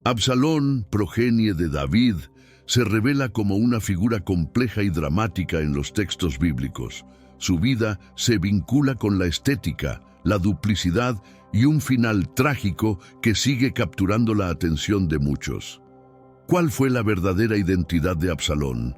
Absalón, progenie de David, se revela como una figura compleja y dramática en los textos bíblicos. Su vida se vincula con la estética, la duplicidad y un final trágico que sigue capturando la atención de muchos. ¿Cuál fue la verdadera identidad de Absalón?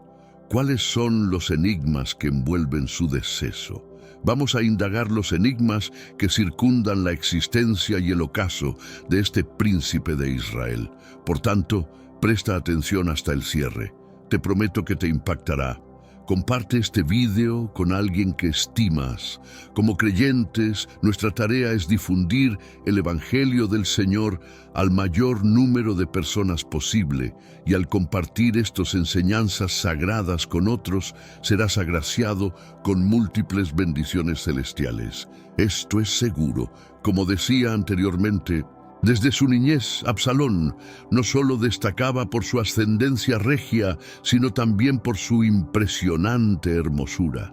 ¿Cuáles son los enigmas que envuelven su deceso? Vamos a indagar los enigmas que circundan la existencia y el ocaso de este príncipe de Israel. Por tanto, presta atención hasta el cierre. Te prometo que te impactará. Comparte este video con alguien que estimas. Como creyentes, nuestra tarea es difundir el Evangelio del Señor al mayor número de personas posible, y al compartir estas enseñanzas sagradas con otros, serás agraciado con múltiples bendiciones celestiales. Esto es seguro. Como decía anteriormente, desde su niñez, Absalón no solo destacaba por su ascendencia regia, sino también por su impresionante hermosura.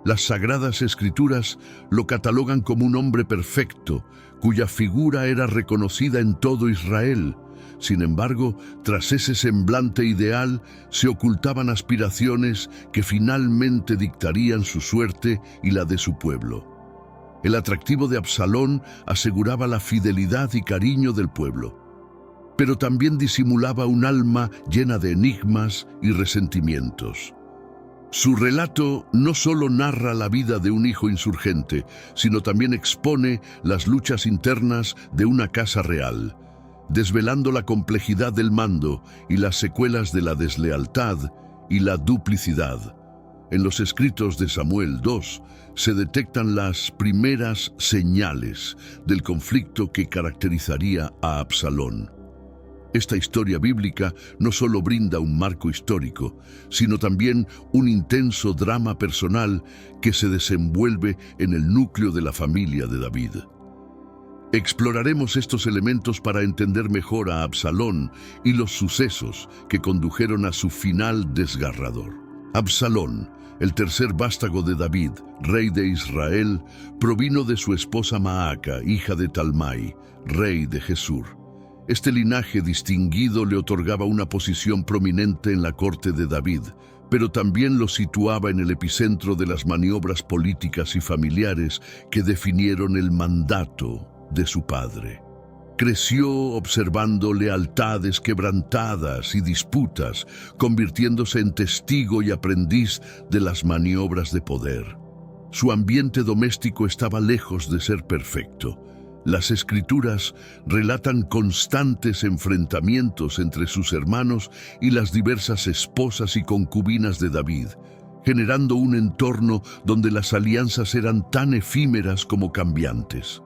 Las Sagradas Escrituras lo catalogan como un hombre perfecto, cuya figura era reconocida en todo Israel. Sin embargo, tras ese semblante ideal, se ocultaban aspiraciones que finalmente dictarían su suerte y la de su pueblo. El atractivo de Absalón aseguraba la fidelidad y cariño del pueblo, pero también disimulaba un alma llena de enigmas y resentimientos. Su relato no solo narra la vida de un hijo insurgente, sino también expone las luchas internas de una casa real, desvelando la complejidad del mando y las secuelas de la deslealtad y la duplicidad. En los escritos de Samuel 2 se detectan las primeras señales del conflicto que caracterizaría a Absalón. Esta historia bíblica no solo brinda un marco histórico, sino también un intenso drama personal que se desenvuelve en el núcleo de la familia de David. Exploraremos estos elementos para entender mejor a Absalón y los sucesos que condujeron a su final desgarrador. Absalón, el tercer vástago de David, rey de Israel, provino de su esposa Maaca, hija de Talmai, rey de Gesur. Este linaje distinguido le otorgaba una posición prominente en la corte de David, pero también lo situaba en el epicentro de las maniobras políticas y familiares que definieron el mandato de su padre. Creció observando lealtades quebrantadas y disputas, convirtiéndose en testigo y aprendiz de las maniobras de poder. Su ambiente doméstico estaba lejos de ser perfecto. Las Escrituras relatan constantes enfrentamientos entre sus hermanos y las diversas esposas y concubinas de David, generando un entorno donde las alianzas eran tan efímeras como cambiantes.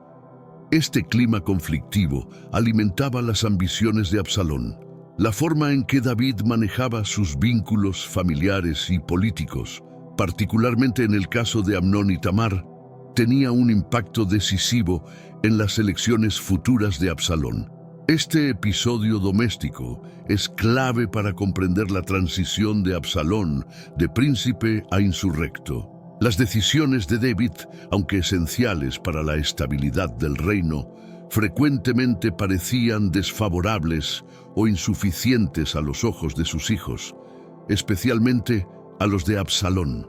Este clima conflictivo alimentaba las ambiciones de Absalón. La forma en que David manejaba sus vínculos familiares y políticos, particularmente en el caso de Amnón y Tamar, tenía un impacto decisivo en las elecciones futuras de Absalón. Este episodio doméstico es clave para comprender la transición de Absalón de príncipe a insurrecto. Las decisiones de David, aunque esenciales para la estabilidad del reino, frecuentemente parecían desfavorables o insuficientes a los ojos de sus hijos, especialmente a los de Absalón.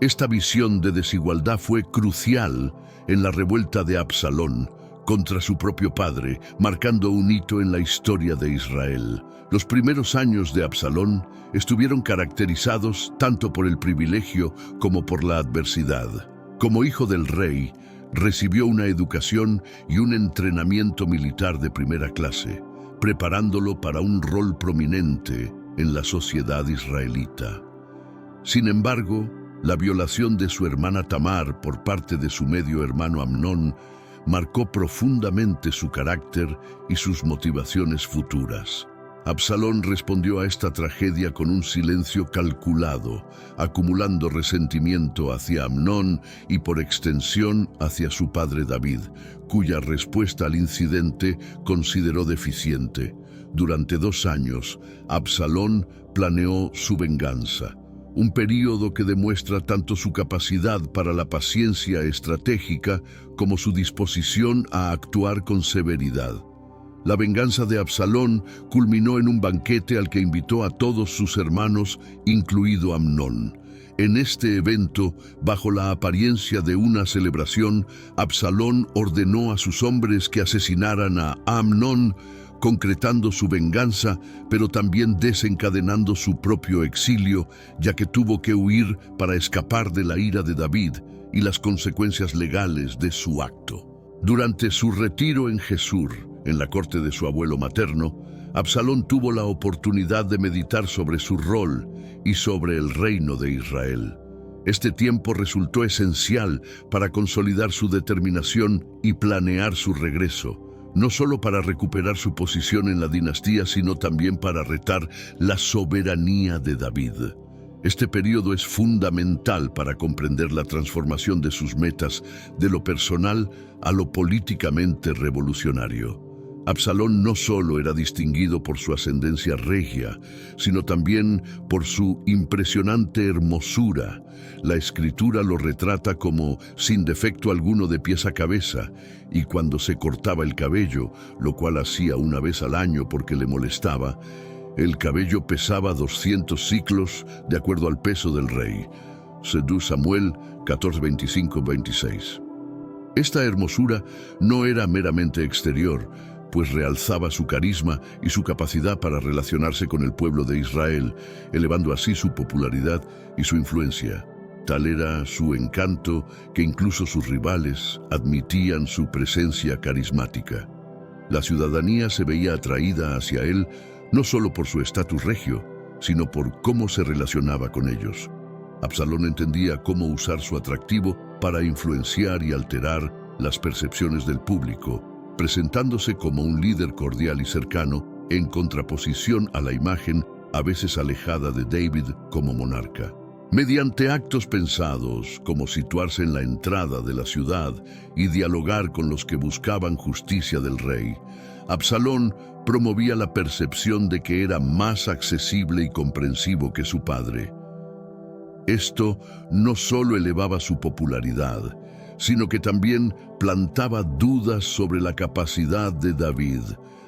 Esta visión de desigualdad fue crucial en la revuelta de Absalón contra su propio padre, marcando un hito en la historia de Israel. Los primeros años de Absalón estuvieron caracterizados tanto por el privilegio como por la adversidad. Como hijo del rey, recibió una educación y un entrenamiento militar de primera clase, preparándolo para un rol prominente en la sociedad israelita. Sin embargo, la violación de su hermana Tamar por parte de su medio hermano Amnón marcó profundamente su carácter y sus motivaciones futuras. Absalón respondió a esta tragedia con un silencio calculado, acumulando resentimiento hacia Amnón y por extensión hacia su padre David, cuya respuesta al incidente consideró deficiente. Durante 2 años, Absalón planeó su venganza, un período que demuestra tanto su capacidad para la paciencia estratégica como su disposición a actuar con severidad. La venganza de Absalón culminó en un banquete al que invitó a todos sus hermanos, incluido Amnón. En este evento, bajo la apariencia de una celebración, Absalón ordenó a sus hombres que asesinaran a Amnón, concretando su venganza, pero también desencadenando su propio exilio, ya que tuvo que huir para escapar de la ira de David y las consecuencias legales de su acto. Durante su retiro en Gesur, en la corte de su abuelo materno, Absalón tuvo la oportunidad de meditar sobre su rol y sobre el reino de Israel. Este tiempo resultó esencial para consolidar su determinación y planear su regreso, no solo para recuperar su posición en la dinastía, sino también para retar la soberanía de David. Este periodo es fundamental para comprender la transformación de sus metas de lo personal a lo políticamente revolucionario. Absalón no solo era distinguido por su ascendencia regia, sino también por su impresionante hermosura. La escritura lo retrata como sin defecto alguno de pies a cabeza, y cuando se cortaba el cabello, lo cual hacía una vez al año porque le molestaba, el cabello pesaba 200 siclos de acuerdo al peso del rey. Según Samuel 14:25-26. Esta hermosura no era meramente exterior, pues realzaba su carisma y su capacidad para relacionarse con el pueblo de Israel, elevando así su popularidad y su influencia. Tal era su encanto que incluso sus rivales admitían su presencia carismática. La ciudadanía se veía atraída hacia él no solo por su estatus regio, sino por cómo se relacionaba con ellos. Absalón entendía cómo usar su atractivo para influenciar y alterar las percepciones del público, presentándose como un líder cordial y cercano, en contraposición a la imagen a veces alejada de David como monarca. Mediante actos pensados, como situarse en la entrada de la ciudad y dialogar con los que buscaban justicia del rey, Absalón promovía la percepción de que era más accesible y comprensivo que su padre. Esto no solo elevaba su popularidad, sino que también plantaba dudas sobre la capacidad de David,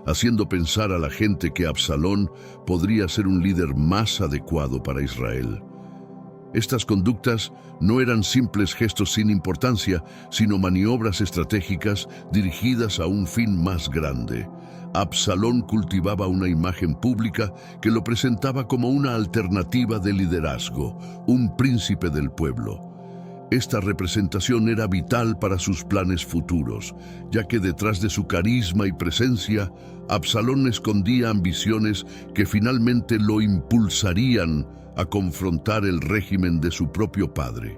haciendo pensar a la gente que Absalón podría ser un líder más adecuado para Israel. Estas conductas no eran simples gestos sin importancia, sino maniobras estratégicas dirigidas a un fin más grande. Absalón cultivaba una imagen pública que lo presentaba como una alternativa de liderazgo, un príncipe del pueblo. Esta representación era vital para sus planes futuros, ya que detrás de su carisma y presencia, Absalón escondía ambiciones que finalmente lo impulsarían a confrontar el régimen de su propio padre.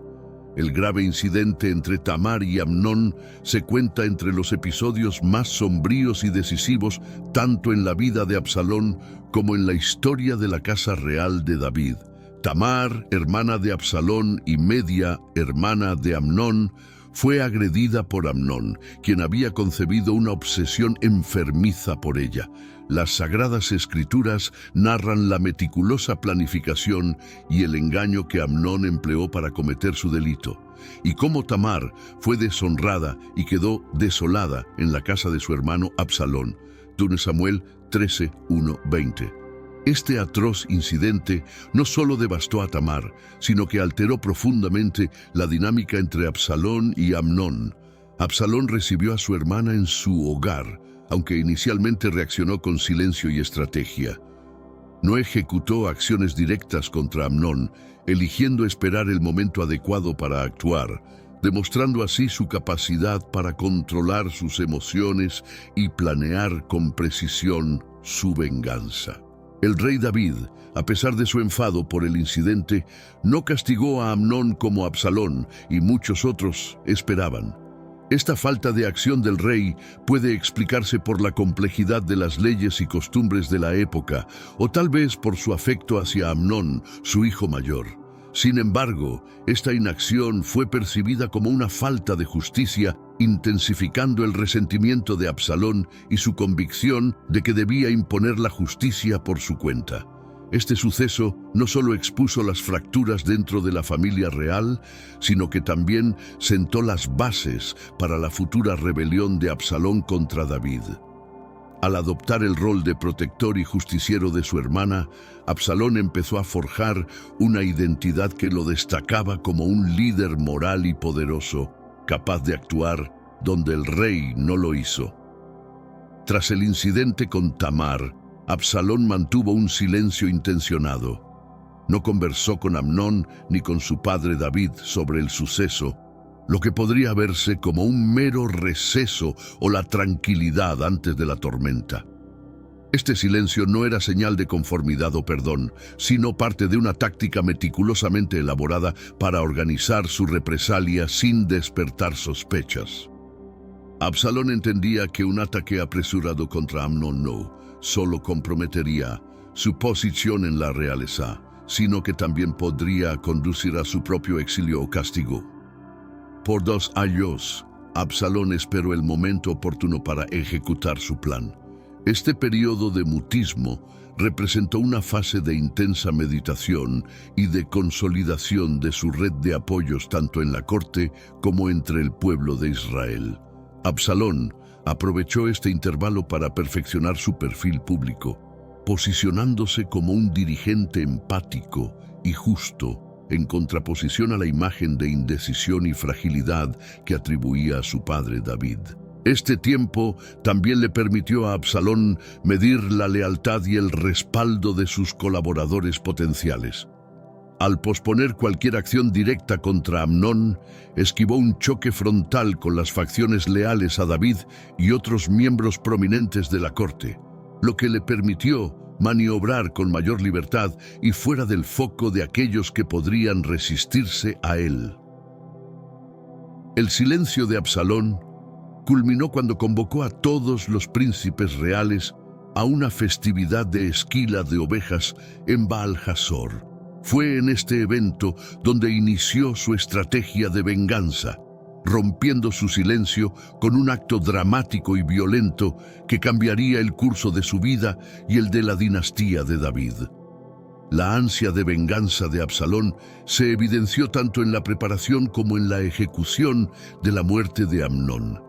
El grave incidente entre Tamar y Amnón se cuenta entre los episodios más sombríos y decisivos tanto en la vida de Absalón como en la historia de la casa real de David. Tamar, hermana de Absalón y media hermana de Amnón, fue agredida por Amnón, quien había concebido una obsesión enfermiza por ella. Las Sagradas Escrituras narran la meticulosa planificación y el engaño que Amnón empleó para cometer su delito, y cómo Tamar fue deshonrada y quedó desolada en la casa de su hermano Absalón. 2 Samuel 13:1-20. Este atroz incidente no solo devastó a Tamar, sino que alteró profundamente la dinámica entre Absalón y Amnón. Absalón recibió a su hermana en su hogar, aunque inicialmente reaccionó con silencio y estrategia. No ejecutó acciones directas contra Amnón, eligiendo esperar el momento adecuado para actuar, demostrando así su capacidad para controlar sus emociones y planear con precisión su venganza. El rey David, a pesar de su enfado por el incidente, no castigó a Amnón como Absalón y muchos otros esperaban. Esta falta de acción del rey puede explicarse por la complejidad de las leyes y costumbres de la época, o tal vez por su afecto hacia Amnón, su hijo mayor. Sin embargo, esta inacción fue percibida como una falta de justicia, intensificando el resentimiento de Absalón y su convicción de que debía imponer la justicia por su cuenta. Este suceso no solo expuso las fracturas dentro de la familia real, sino que también sentó las bases para la futura rebelión de Absalón contra David. Al adoptar el rol de protector y justiciero de su hermana, Absalón empezó a forjar una identidad que lo destacaba como un líder moral y poderoso, capaz de actuar donde el rey no lo hizo. Tras el incidente con Tamar, Absalón mantuvo un silencio intencionado. No conversó con Amnón ni con su padre David sobre el suceso, lo que podría verse como un mero receso o la tranquilidad antes de la tormenta. Este silencio no era señal de conformidad o perdón, sino parte de una táctica meticulosamente elaborada para organizar su represalia sin despertar sospechas. Absalón entendía que un ataque apresurado contra Amnón no solo comprometería su posición en la realeza, sino que también podría conducir a su propio exilio o castigo. Por 2 años, Absalón esperó el momento oportuno para ejecutar su plan. Este periodo de mutismo representó una fase de intensa meditación y de consolidación de su red de apoyos tanto en la corte como entre el pueblo de Israel. Absalón aprovechó este intervalo para perfeccionar su perfil público, posicionándose como un dirigente empático y justo, en contraposición a la imagen de indecisión y fragilidad que atribuía a su padre David. Este tiempo también le permitió a Absalón medir la lealtad y el respaldo de sus colaboradores potenciales. Al posponer cualquier acción directa contra Amnón, esquivó un choque frontal con las facciones leales a David y otros miembros prominentes de la corte, lo que le permitió maniobrar con mayor libertad y fuera del foco de aquellos que podrían resistirse a él. El silencio de Absalón culminó cuando convocó a todos los príncipes reales a una festividad de esquila de ovejas en Baal Hazor. Fue en este evento donde inició su estrategia de venganza, rompiendo su silencio con un acto dramático y violento que cambiaría el curso de su vida y el de la dinastía de David. La ansia de venganza de Absalón se evidenció tanto en la preparación como en la ejecución de la muerte de Amnón.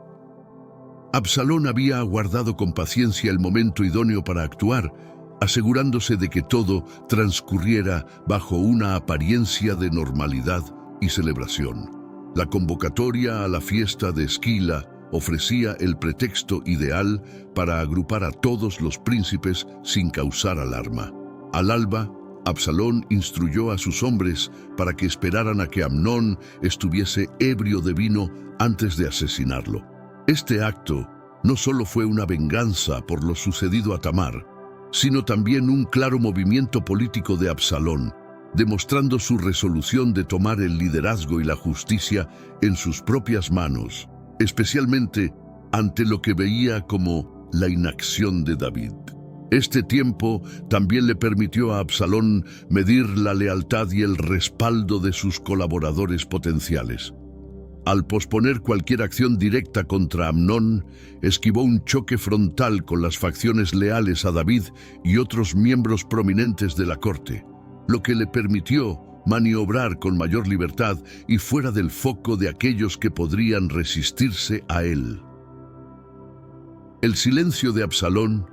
Absalón había aguardado con paciencia el momento idóneo para actuar, asegurándose de que todo transcurriera bajo una apariencia de normalidad y celebración. La convocatoria a la fiesta de Esquila ofrecía el pretexto ideal para agrupar a todos los príncipes sin causar alarma. Al alba, Absalón instruyó a sus hombres para que esperaran a que Amnón estuviese ebrio de vino antes de asesinarlo. Este acto no solo fue una venganza por lo sucedido a Tamar, sino también un claro movimiento político de Absalón, demostrando su resolución de tomar el liderazgo y la justicia en sus propias manos, especialmente ante lo que veía como la inacción de David. Este tiempo también le permitió a Absalón medir la lealtad y el respaldo de sus colaboradores potenciales. Al posponer cualquier acción directa contra Amnón, esquivó un choque frontal con las facciones leales a David y otros miembros prominentes de la corte, lo que le permitió maniobrar con mayor libertad y fuera del foco de aquellos que podrían resistirse a él. El silencio de Absalón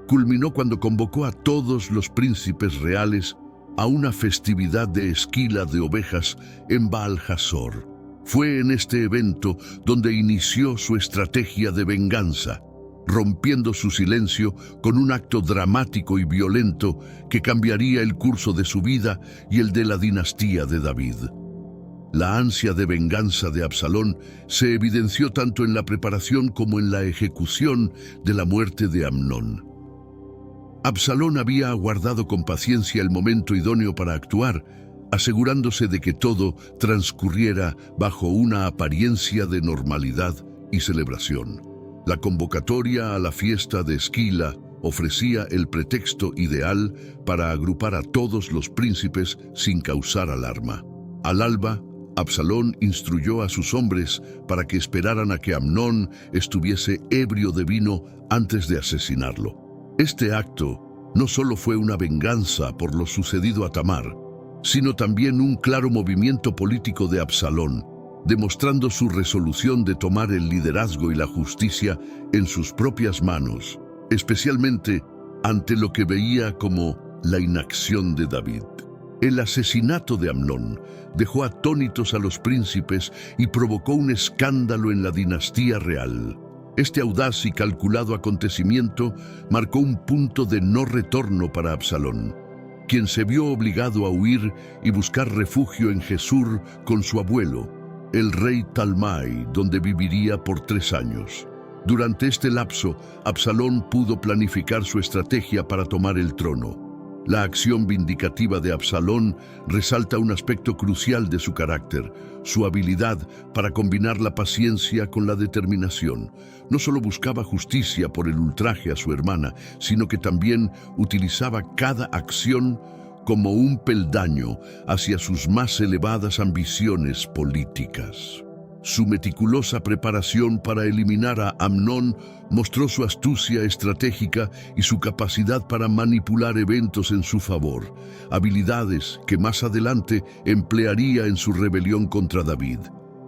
culminó cuando convocó a todos los príncipes reales a una festividad de esquila de ovejas en Baal Hazor. Fue en este evento donde inició su estrategia de venganza, rompiendo su silencio con un acto dramático y violento que cambiaría el curso de su vida y el de la dinastía de David. La ansia de venganza de Absalón se evidenció tanto en la preparación como en la ejecución de la muerte de Amnón. Absalón había aguardado con paciencia el momento idóneo para actuar, asegurándose de que todo transcurriera bajo una apariencia de normalidad y celebración. La convocatoria a la fiesta de Esquila ofrecía el pretexto ideal para agrupar a todos los príncipes sin causar alarma. Al alba, Absalón instruyó a sus hombres para que esperaran a que Amnón estuviese ebrio de vino antes de asesinarlo. Este acto no solo fue una venganza por lo sucedido a Tamar, sino también un claro movimiento político de Absalón, demostrando su resolución de tomar el liderazgo y la justicia en sus propias manos, especialmente ante lo que veía como la inacción de David. El asesinato de Amnón dejó atónitos a los príncipes y provocó un escándalo en la dinastía real. Este audaz y calculado acontecimiento marcó un punto de no retorno para Absalón, quien se vio obligado a huir y buscar refugio en Gesur con su abuelo, el rey Talmai, donde viviría por 3 años. Durante este lapso, Absalón pudo planificar su estrategia para tomar el trono. La acción vindicativa de Absalón resalta un aspecto crucial de su carácter, su habilidad para combinar la paciencia con la determinación. No solo buscaba justicia por el ultraje a su hermana, sino que también utilizaba cada acción como un peldaño hacia sus más elevadas ambiciones políticas. Su meticulosa preparación para eliminar a Amnón mostró su astucia estratégica y su capacidad para manipular eventos en su favor, habilidades que más adelante emplearía en su rebelión contra David.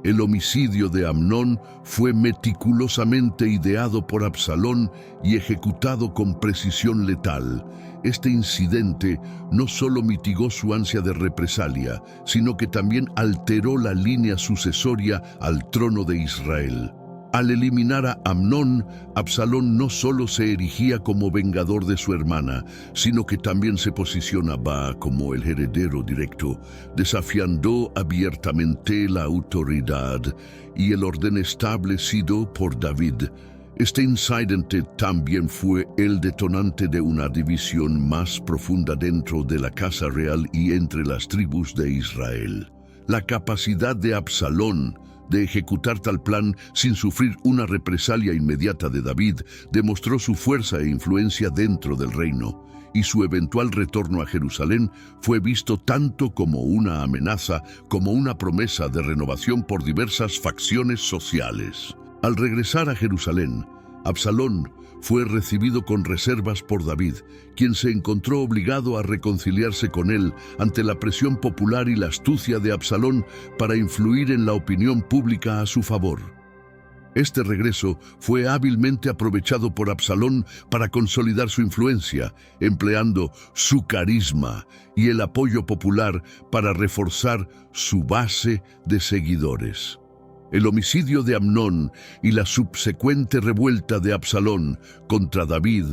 El homicidio de Amnón fue meticulosamente ideado por Absalón y ejecutado con precisión letal. Este incidente no solo mitigó su ansia de represalia, sino que también alteró la línea sucesoria al trono de Israel. Al eliminar a Amnón, Absalón no solo se erigía como vengador de su hermana, sino que también se posicionaba como el heredero directo, desafiando abiertamente la autoridad y el orden establecido por David. Este incidente también fue el detonante de una división más profunda dentro de la casa real y entre las tribus de Israel. La capacidad de Absalón de ejecutar tal plan sin sufrir una represalia inmediata de David demostró su fuerza e influencia dentro del reino, y su eventual retorno a Jerusalén fue visto tanto como una amenaza como una promesa de renovación por diversas facciones sociales. Al regresar a Jerusalén, Absalón fue recibido con reservas por David, quien se encontró obligado a reconciliarse con él ante la presión popular y la astucia de Absalón para influir en la opinión pública a su favor. Este regreso fue hábilmente aprovechado por Absalón para consolidar su influencia, empleando su carisma y el apoyo popular para reforzar su base de seguidores. El homicidio de Amnón y la subsecuente revuelta de Absalón contra David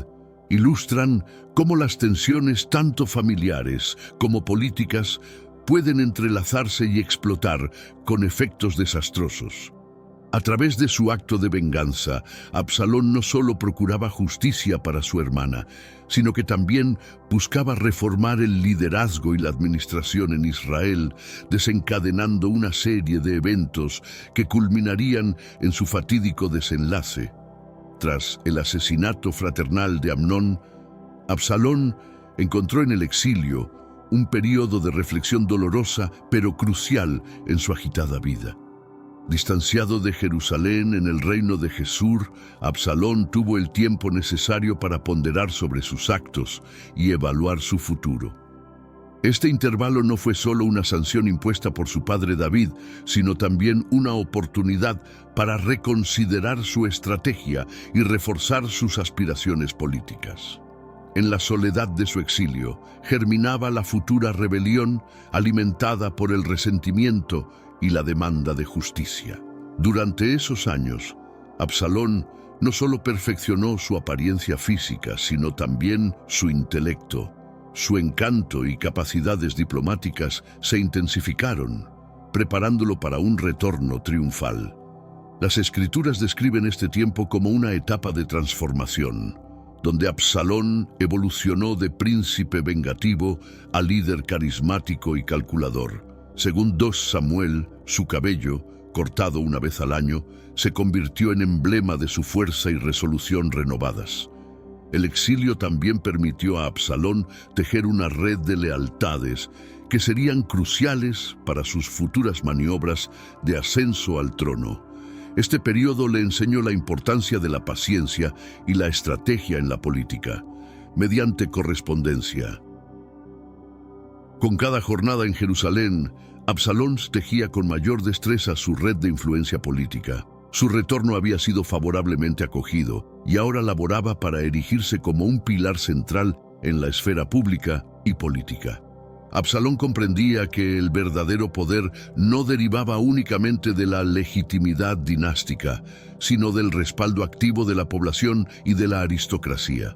ilustran cómo las tensiones tanto familiares como políticas pueden entrelazarse y explotar con efectos desastrosos. A través de su acto de venganza, Absalón no solo procuraba justicia para su hermana, sino que también buscaba reformar el liderazgo y la administración en Israel, desencadenando una serie de eventos que culminarían en su fatídico desenlace. Tras el asesinato fraternal de Amnón, Absalón encontró en el exilio un período de reflexión dolorosa pero crucial en su agitada vida. Distanciado de Jerusalén en el reino de Gesur, Absalón tuvo el tiempo necesario para ponderar sobre sus actos y evaluar su futuro. Este intervalo no fue solo una sanción impuesta por su padre David, sino también una oportunidad para reconsiderar su estrategia y reforzar sus aspiraciones políticas. En la soledad de su exilio, germinaba la futura rebelión alimentada por el resentimiento y la demanda de justicia. Durante esos años, Absalón no solo perfeccionó su apariencia física, sino también su intelecto. Su encanto y capacidades diplomáticas se intensificaron, preparándolo para un retorno triunfal. Las Escrituras describen este tiempo como una etapa de transformación, donde Absalón evolucionó de príncipe vengativo a líder carismático y calculador. Según 2 Samuel, su cabello, cortado una vez al año, se convirtió en emblema de su fuerza y resolución renovadas. El exilio también permitió a Absalón tejer una red de lealtades que serían cruciales para sus futuras maniobras de ascenso al trono. Este periodo le enseñó la importancia de la paciencia y la estrategia en la política, mediante correspondencia. Con cada jornada en Jerusalén, Absalón tejía con mayor destreza su red de influencia política. Su retorno había sido favorablemente acogido y ahora laboraba para erigirse como un pilar central en la esfera pública y política. Absalón comprendía que el verdadero poder no derivaba únicamente de la legitimidad dinástica, sino del respaldo activo de la población y de la aristocracia.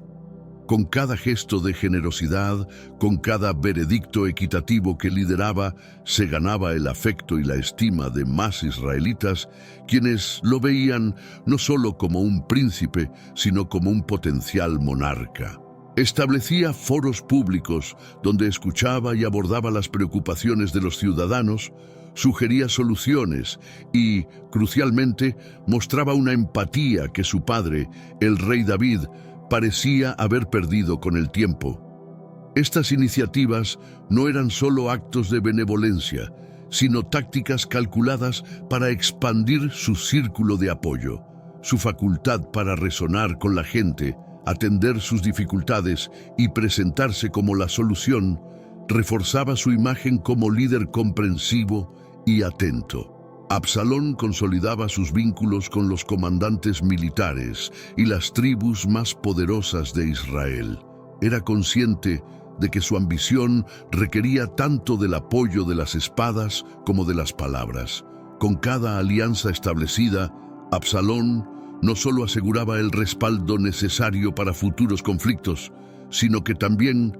Con cada gesto de generosidad, con cada veredicto equitativo que lideraba, se ganaba el afecto y la estima de más israelitas, quienes lo veían no solo como un príncipe, sino como un potencial monarca. Establecía foros públicos donde escuchaba y abordaba las preocupaciones de los ciudadanos, sugería soluciones y, crucialmente, mostraba una empatía que su padre, el rey David, parecía haber perdido con el tiempo. Estas iniciativas no eran solo actos de benevolencia, sino tácticas calculadas para expandir su círculo de apoyo, su facultad para resonar con la gente, atender sus dificultades y presentarse como la solución, reforzaba su imagen como líder comprensivo y atento. Absalón consolidaba sus vínculos con los comandantes militares y las tribus más poderosas de Israel. Era consciente de que su ambición requería tanto del apoyo de las espadas como de las palabras. Con cada alianza establecida, Absalón no solo aseguraba el respaldo necesario para futuros conflictos, sino que también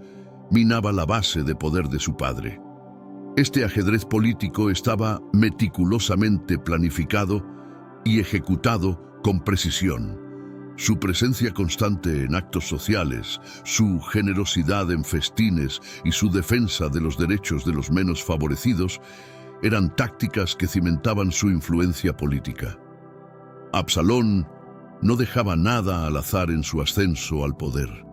minaba la base de poder de su padre. Este ajedrez político estaba meticulosamente planificado y ejecutado con precisión. Su presencia constante en actos sociales, su generosidad en festines y su defensa de los derechos de los menos favorecidos eran tácticas que cimentaban su influencia política. Absalón no dejaba nada al azar en su ascenso al poder.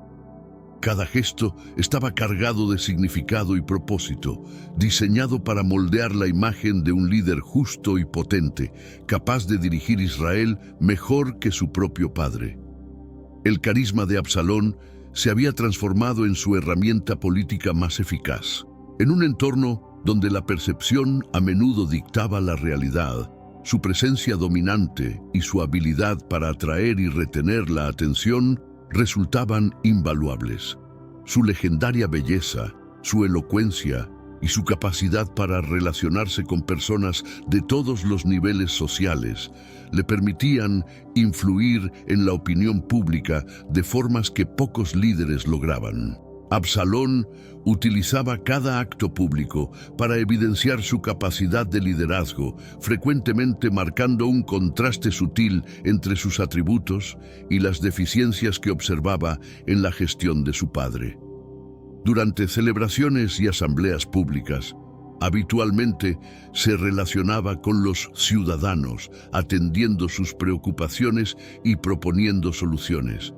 Cada gesto estaba cargado de significado y propósito, diseñado para moldear la imagen de un líder justo y potente, capaz de dirigir Israel mejor que su propio padre. El carisma de Absalón se había transformado en su herramienta política más eficaz. En un entorno donde la percepción a menudo dictaba la realidad, su presencia dominante y su habilidad para atraer y retener la atención resultaban invaluables. Su legendaria belleza, su elocuencia y su capacidad para relacionarse con personas de todos los niveles sociales le permitían influir en la opinión pública de formas que pocos líderes lograban. Absalón utilizaba cada acto público para evidenciar su capacidad de liderazgo, frecuentemente marcando un contraste sutil entre sus atributos y las deficiencias que observaba en la gestión de su padre. Durante celebraciones y asambleas públicas, habitualmente se relacionaba con los ciudadanos, atendiendo sus preocupaciones y proponiendo soluciones.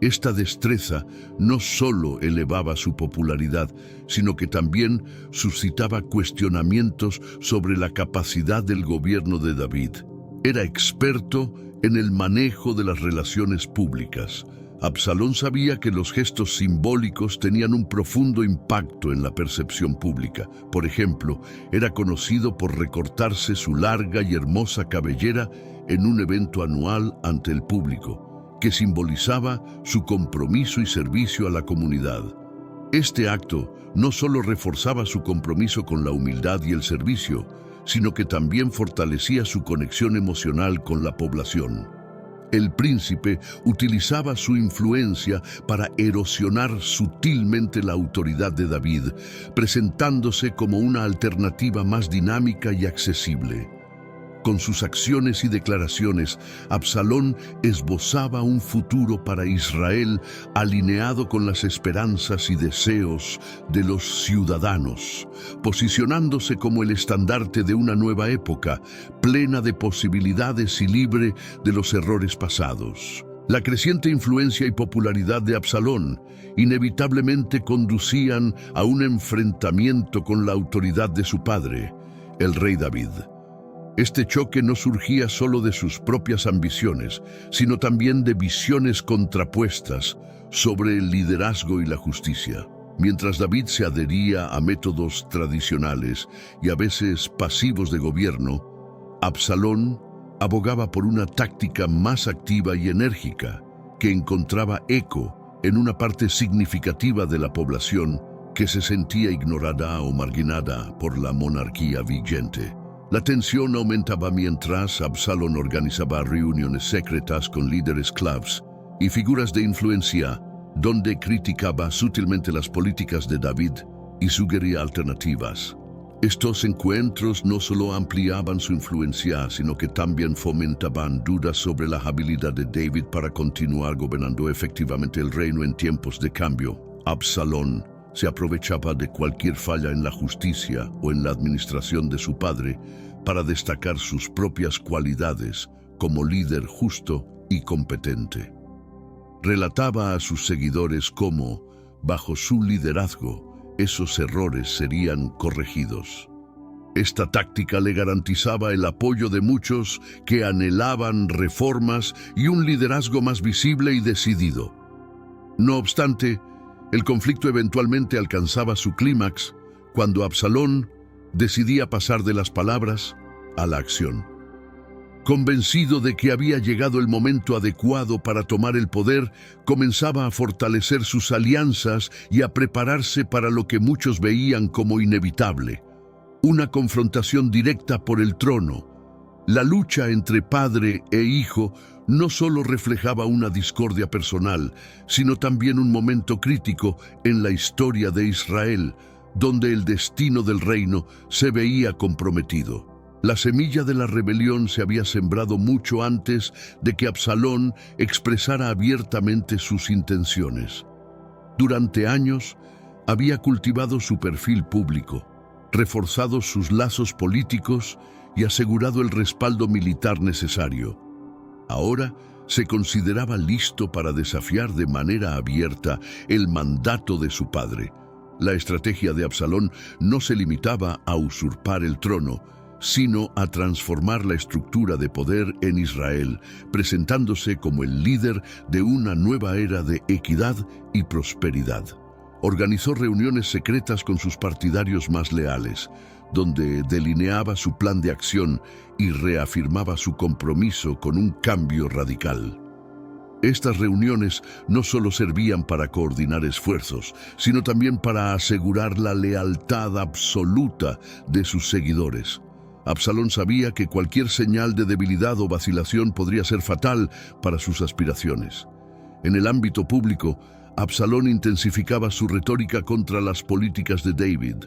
Esta destreza no solo elevaba su popularidad, sino que también suscitaba cuestionamientos sobre la capacidad del gobierno de David. Era experto en el manejo de las relaciones públicas. Absalón sabía que los gestos simbólicos tenían un profundo impacto en la percepción pública. Por ejemplo, era conocido por recortarse su larga y hermosa cabellera en un evento anual ante el público, que simbolizaba su compromiso y servicio a la comunidad. Este acto no solo reforzaba su compromiso con la humildad y el servicio, sino que también fortalecía su conexión emocional con la población. El príncipe utilizaba su influencia para erosionar sutilmente la autoridad de David, presentándose como una alternativa más dinámica y accesible. Con sus acciones y declaraciones, Absalón esbozaba un futuro para Israel alineado con las esperanzas y deseos de los ciudadanos, posicionándose como el estandarte de una nueva época, plena de posibilidades y libre de los errores pasados. La creciente influencia y popularidad de Absalón inevitablemente conducían a un enfrentamiento con la autoridad de su padre, el rey David. Este choque no surgía solo de sus propias ambiciones, sino también de visiones contrapuestas sobre el liderazgo y la justicia. Mientras David se adhería a métodos tradicionales y a veces pasivos de gobierno, Absalón abogaba por una táctica más activa y enérgica, que encontraba eco en una parte significativa de la población que se sentía ignorada o marginada por la monarquía vigente. La tensión aumentaba mientras Absalón organizaba reuniones secretas con líderes claves y figuras de influencia, donde criticaba sutilmente las políticas de David y sugería alternativas. Estos encuentros no solo ampliaban su influencia, sino que también fomentaban dudas sobre la habilidad de David para continuar gobernando efectivamente el reino en tiempos de cambio. Absalón se aprovechaba de cualquier falla en la justicia o en la administración de su padre para destacar sus propias cualidades como líder justo y competente. Relataba a sus seguidores cómo, bajo su liderazgo, esos errores serían corregidos. Esta táctica le garantizaba el apoyo de muchos que anhelaban reformas y un liderazgo más visible y decidido. No obstante, el conflicto eventualmente alcanzaba su clímax cuando Absalón decidía pasar de las palabras a la acción. Convencido de que había llegado el momento adecuado para tomar el poder, comenzaba a fortalecer sus alianzas y a prepararse para lo que muchos veían como inevitable: una confrontación directa por el trono. La lucha entre padre e hijo no solo reflejaba una discordia personal, sino también un momento crítico en la historia de Israel, donde el destino del reino se veía comprometido. La semilla de la rebelión se había sembrado mucho antes de que Absalón expresara abiertamente sus intenciones. Durante años, había cultivado su perfil público, reforzado sus lazos políticos y asegurado el respaldo militar necesario. Ahora se consideraba listo para desafiar de manera abierta el mandato de su padre. La estrategia de Absalón no se limitaba a usurpar el trono, sino a transformar la estructura de poder en Israel, presentándose como el líder de una nueva era de equidad y prosperidad. Organizó reuniones secretas con sus partidarios más leales, donde delineaba su plan de acción y reafirmaba su compromiso con un cambio radical. Estas reuniones no solo servían para coordinar esfuerzos, sino también para asegurar la lealtad absoluta de sus seguidores. Absalón sabía que cualquier señal de debilidad o vacilación podría ser fatal para sus aspiraciones. En el ámbito público, Absalón intensificaba su retórica contra las políticas de David,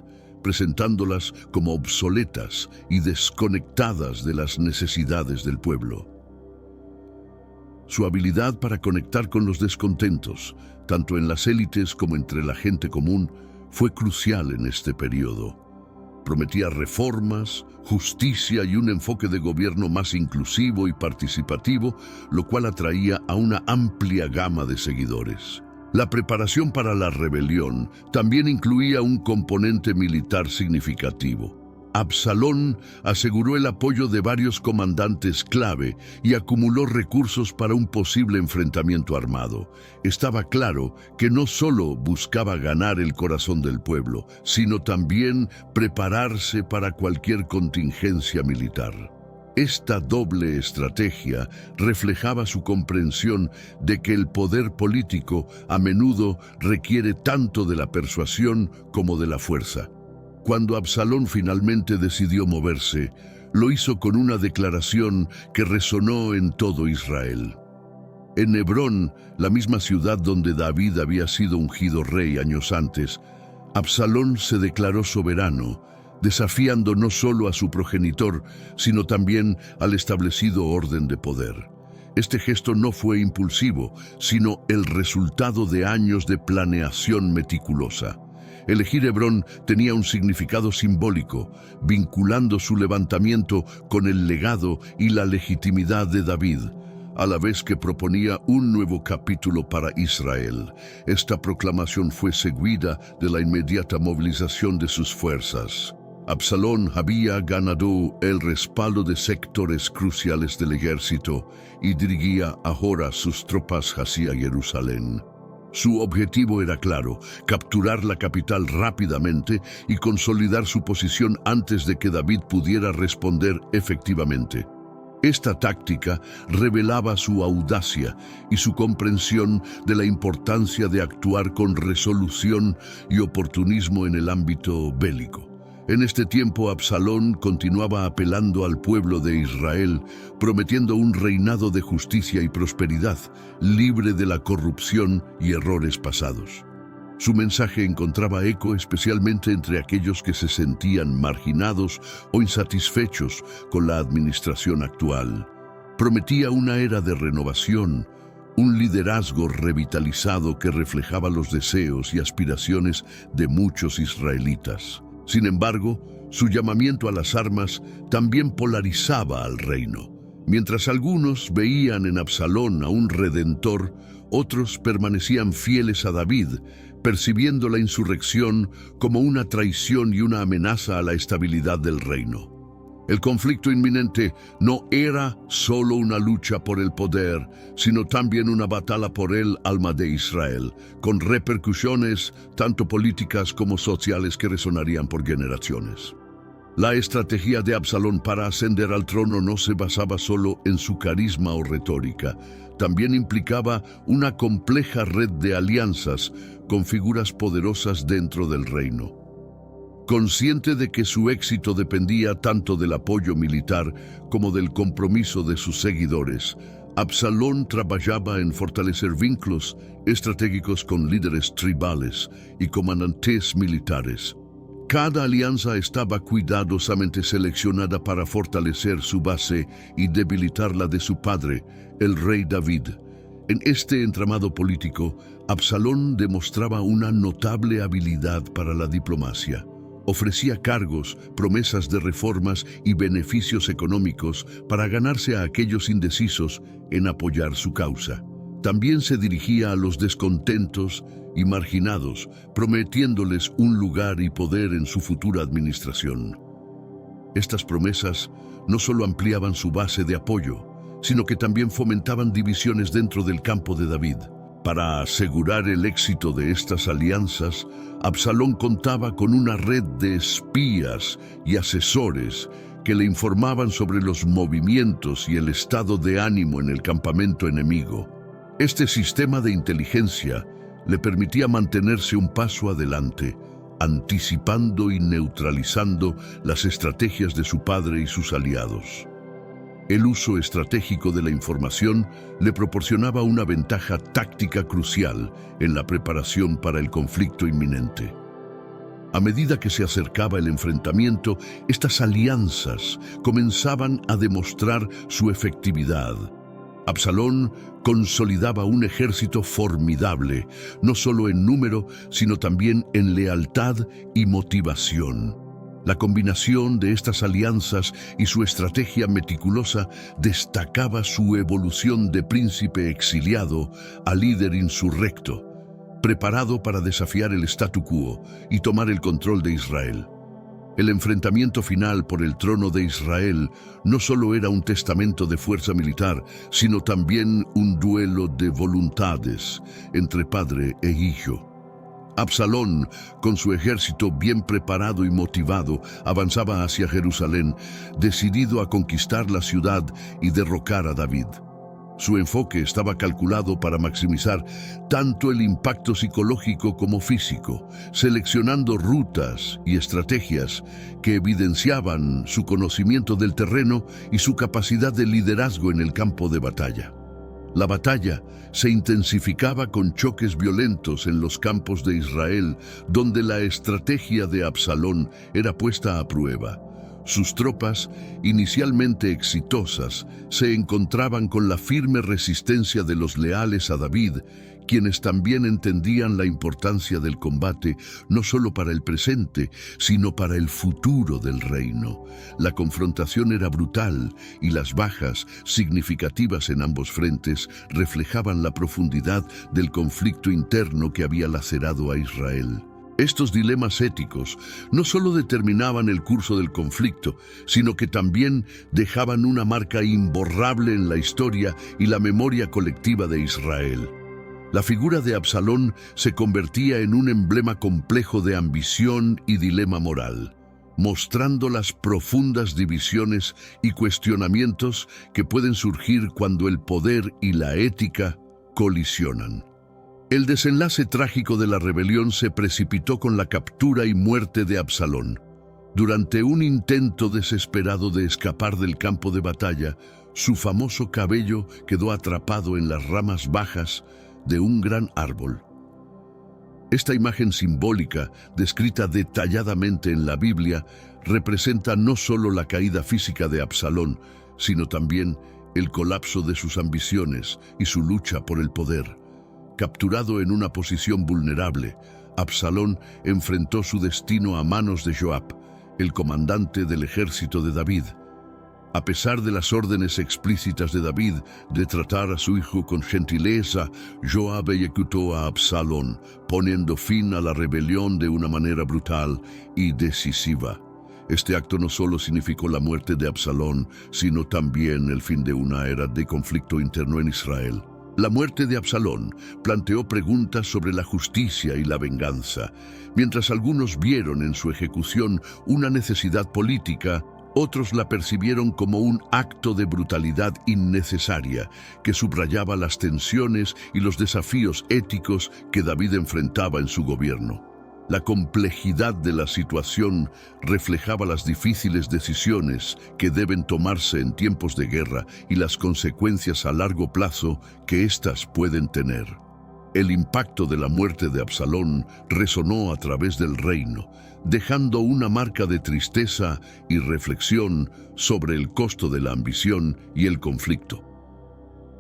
presentándolas como obsoletas y desconectadas de las necesidades del pueblo. Su habilidad para conectar con los descontentos, tanto en las élites como entre la gente común, fue crucial en este periodo. Prometía reformas, justicia y un enfoque de gobierno más inclusivo y participativo, lo cual atraía a una amplia gama de seguidores. La preparación para la rebelión también incluía un componente militar significativo. Absalón aseguró el apoyo de varios comandantes clave y acumuló recursos para un posible enfrentamiento armado. Estaba claro que no solo buscaba ganar el corazón del pueblo, sino también prepararse para cualquier contingencia militar. Esta doble estrategia reflejaba su comprensión de que el poder político a menudo requiere tanto de la persuasión como de la fuerza. Cuando Absalón finalmente decidió moverse, lo hizo con una declaración que resonó en todo Israel. En Hebrón, la misma ciudad donde David había sido ungido rey años antes, Absalón se declaró soberano, desafiando no solo a su progenitor, sino también al establecido orden de poder. Este gesto no fue impulsivo, sino el resultado de años de planeación meticulosa. Elegir Hebrón tenía un significado simbólico, vinculando su levantamiento con el legado y la legitimidad de David, a la vez que proponía un nuevo capítulo para Israel. Esta proclamación fue seguida de la inmediata movilización de sus fuerzas. Absalón había ganado el respaldo de sectores cruciales del ejército y dirigía ahora sus tropas hacia Jerusalén. Su objetivo era claro: capturar la capital rápidamente y consolidar su posición antes de que David pudiera responder efectivamente. Esta táctica revelaba su audacia y su comprensión de la importancia de actuar con resolución y oportunismo en el ámbito bélico. En este tiempo, Absalón continuaba apelando al pueblo de Israel, prometiendo un reinado de justicia y prosperidad, libre de la corrupción y errores pasados. Su mensaje encontraba eco especialmente entre aquellos que se sentían marginados o insatisfechos con la administración actual. Prometía una era de renovación, un liderazgo revitalizado que reflejaba los deseos y aspiraciones de muchos israelitas. Sin embargo, su llamamiento a las armas también polarizaba al reino. Mientras algunos veían en Absalón a un redentor, otros permanecían fieles a David, percibiendo la insurrección como una traición y una amenaza a la estabilidad del reino. El conflicto inminente no era solo una lucha por el poder, sino también una batalla por el alma de Israel, con repercusiones tanto políticas como sociales que resonarían por generaciones. La estrategia de Absalón para ascender al trono no se basaba solo en su carisma o retórica, también implicaba una compleja red de alianzas con figuras poderosas dentro del reino. Consciente de que su éxito dependía tanto del apoyo militar como del compromiso de sus seguidores, Absalón trabajaba en fortalecer vínculos estratégicos con líderes tribales y comandantes militares. Cada alianza estaba cuidadosamente seleccionada para fortalecer su base y debilitar la de su padre, el rey David. En este entramado político, Absalón demostraba una notable habilidad para la diplomacia. Ofrecía cargos, promesas de reformas y beneficios económicos para ganarse a aquellos indecisos en apoyar su causa. También se dirigía a los descontentos y marginados, prometiéndoles un lugar y poder en su futura administración. Estas promesas no solo ampliaban su base de apoyo, sino que también fomentaban divisiones dentro del campo de David. Para asegurar el éxito de estas alianzas, Absalón contaba con una red de espías y asesores que le informaban sobre los movimientos y el estado de ánimo en el campamento enemigo. Este sistema de inteligencia le permitía mantenerse un paso adelante, anticipando y neutralizando las estrategias de su padre y sus aliados. El uso estratégico de la información le proporcionaba una ventaja táctica crucial en la preparación para el conflicto inminente. A medida que se acercaba el enfrentamiento, estas alianzas comenzaban a demostrar su efectividad. Absalón consolidaba un ejército formidable, no solo en número, sino también en lealtad y motivación. La combinación de estas alianzas y su estrategia meticulosa destacaba su evolución de príncipe exiliado a líder insurrecto, preparado para desafiar el statu quo y tomar el control de Israel. El enfrentamiento final por el trono de Israel no solo era un testamento de fuerza militar, sino también un duelo de voluntades entre padre e hijo. Absalón, con su ejército bien preparado y motivado, avanzaba hacia Jerusalén, decidido a conquistar la ciudad y derrocar a David. Su enfoque estaba calculado para maximizar tanto el impacto psicológico como físico, seleccionando rutas y estrategias que evidenciaban su conocimiento del terreno y su capacidad de liderazgo en el campo de batalla. La batalla se intensificaba con choques violentos en los campos de Israel, donde la estrategia de Absalón era puesta a prueba. Sus tropas, inicialmente exitosas, se encontraban con la firme resistencia de los leales a David, quienes también entendían la importancia del combate, no solo para el presente, sino para el futuro del reino. La confrontación era brutal y las bajas, significativas en ambos frentes, reflejaban la profundidad del conflicto interno que había lacerado a Israel. Estos dilemas éticos no solo determinaban el curso del conflicto, sino que también dejaban una marca imborrable en la historia y la memoria colectiva de Israel. La figura de Absalón se convertía en un emblema complejo de ambición y dilema moral. mostrando las profundas divisiones y cuestionamientos que pueden surgir cuando el poder y la ética colisionan. El desenlace trágico de la rebelión se precipitó con la captura y muerte de Absalón. Durante un intento desesperado de escapar del campo de batalla, su famoso cabello quedó atrapado en las ramas bajas de un gran árbol. Esta imagen simbólica, descrita detalladamente en la Biblia, representa no solo la caída física de Absalón, sino también el colapso de sus ambiciones y su lucha por el poder. Capturado en una posición vulnerable, Absalón enfrentó su destino a manos de Joab, el comandante del ejército de David. A pesar de las órdenes explícitas de David de tratar a su hijo con gentileza, Joab ejecutó a Absalón, poniendo fin a la rebelión de una manera brutal y decisiva. Este acto no solo significó la muerte de Absalón, sino también el fin de una era de conflicto interno en Israel. La muerte de Absalón planteó preguntas sobre la justicia y la venganza. Mientras algunos vieron en su ejecución una necesidad política, otros la percibieron como un acto de brutalidad innecesaria que subrayaba las tensiones y los desafíos éticos que David enfrentaba en su gobierno. La complejidad de la situación reflejaba las difíciles decisiones que deben tomarse en tiempos de guerra y las consecuencias a largo plazo que éstas pueden tener. El impacto de la muerte de Absalón resonó a través del reino, dejando una marca de tristeza y reflexión sobre el costo de la ambición y el conflicto.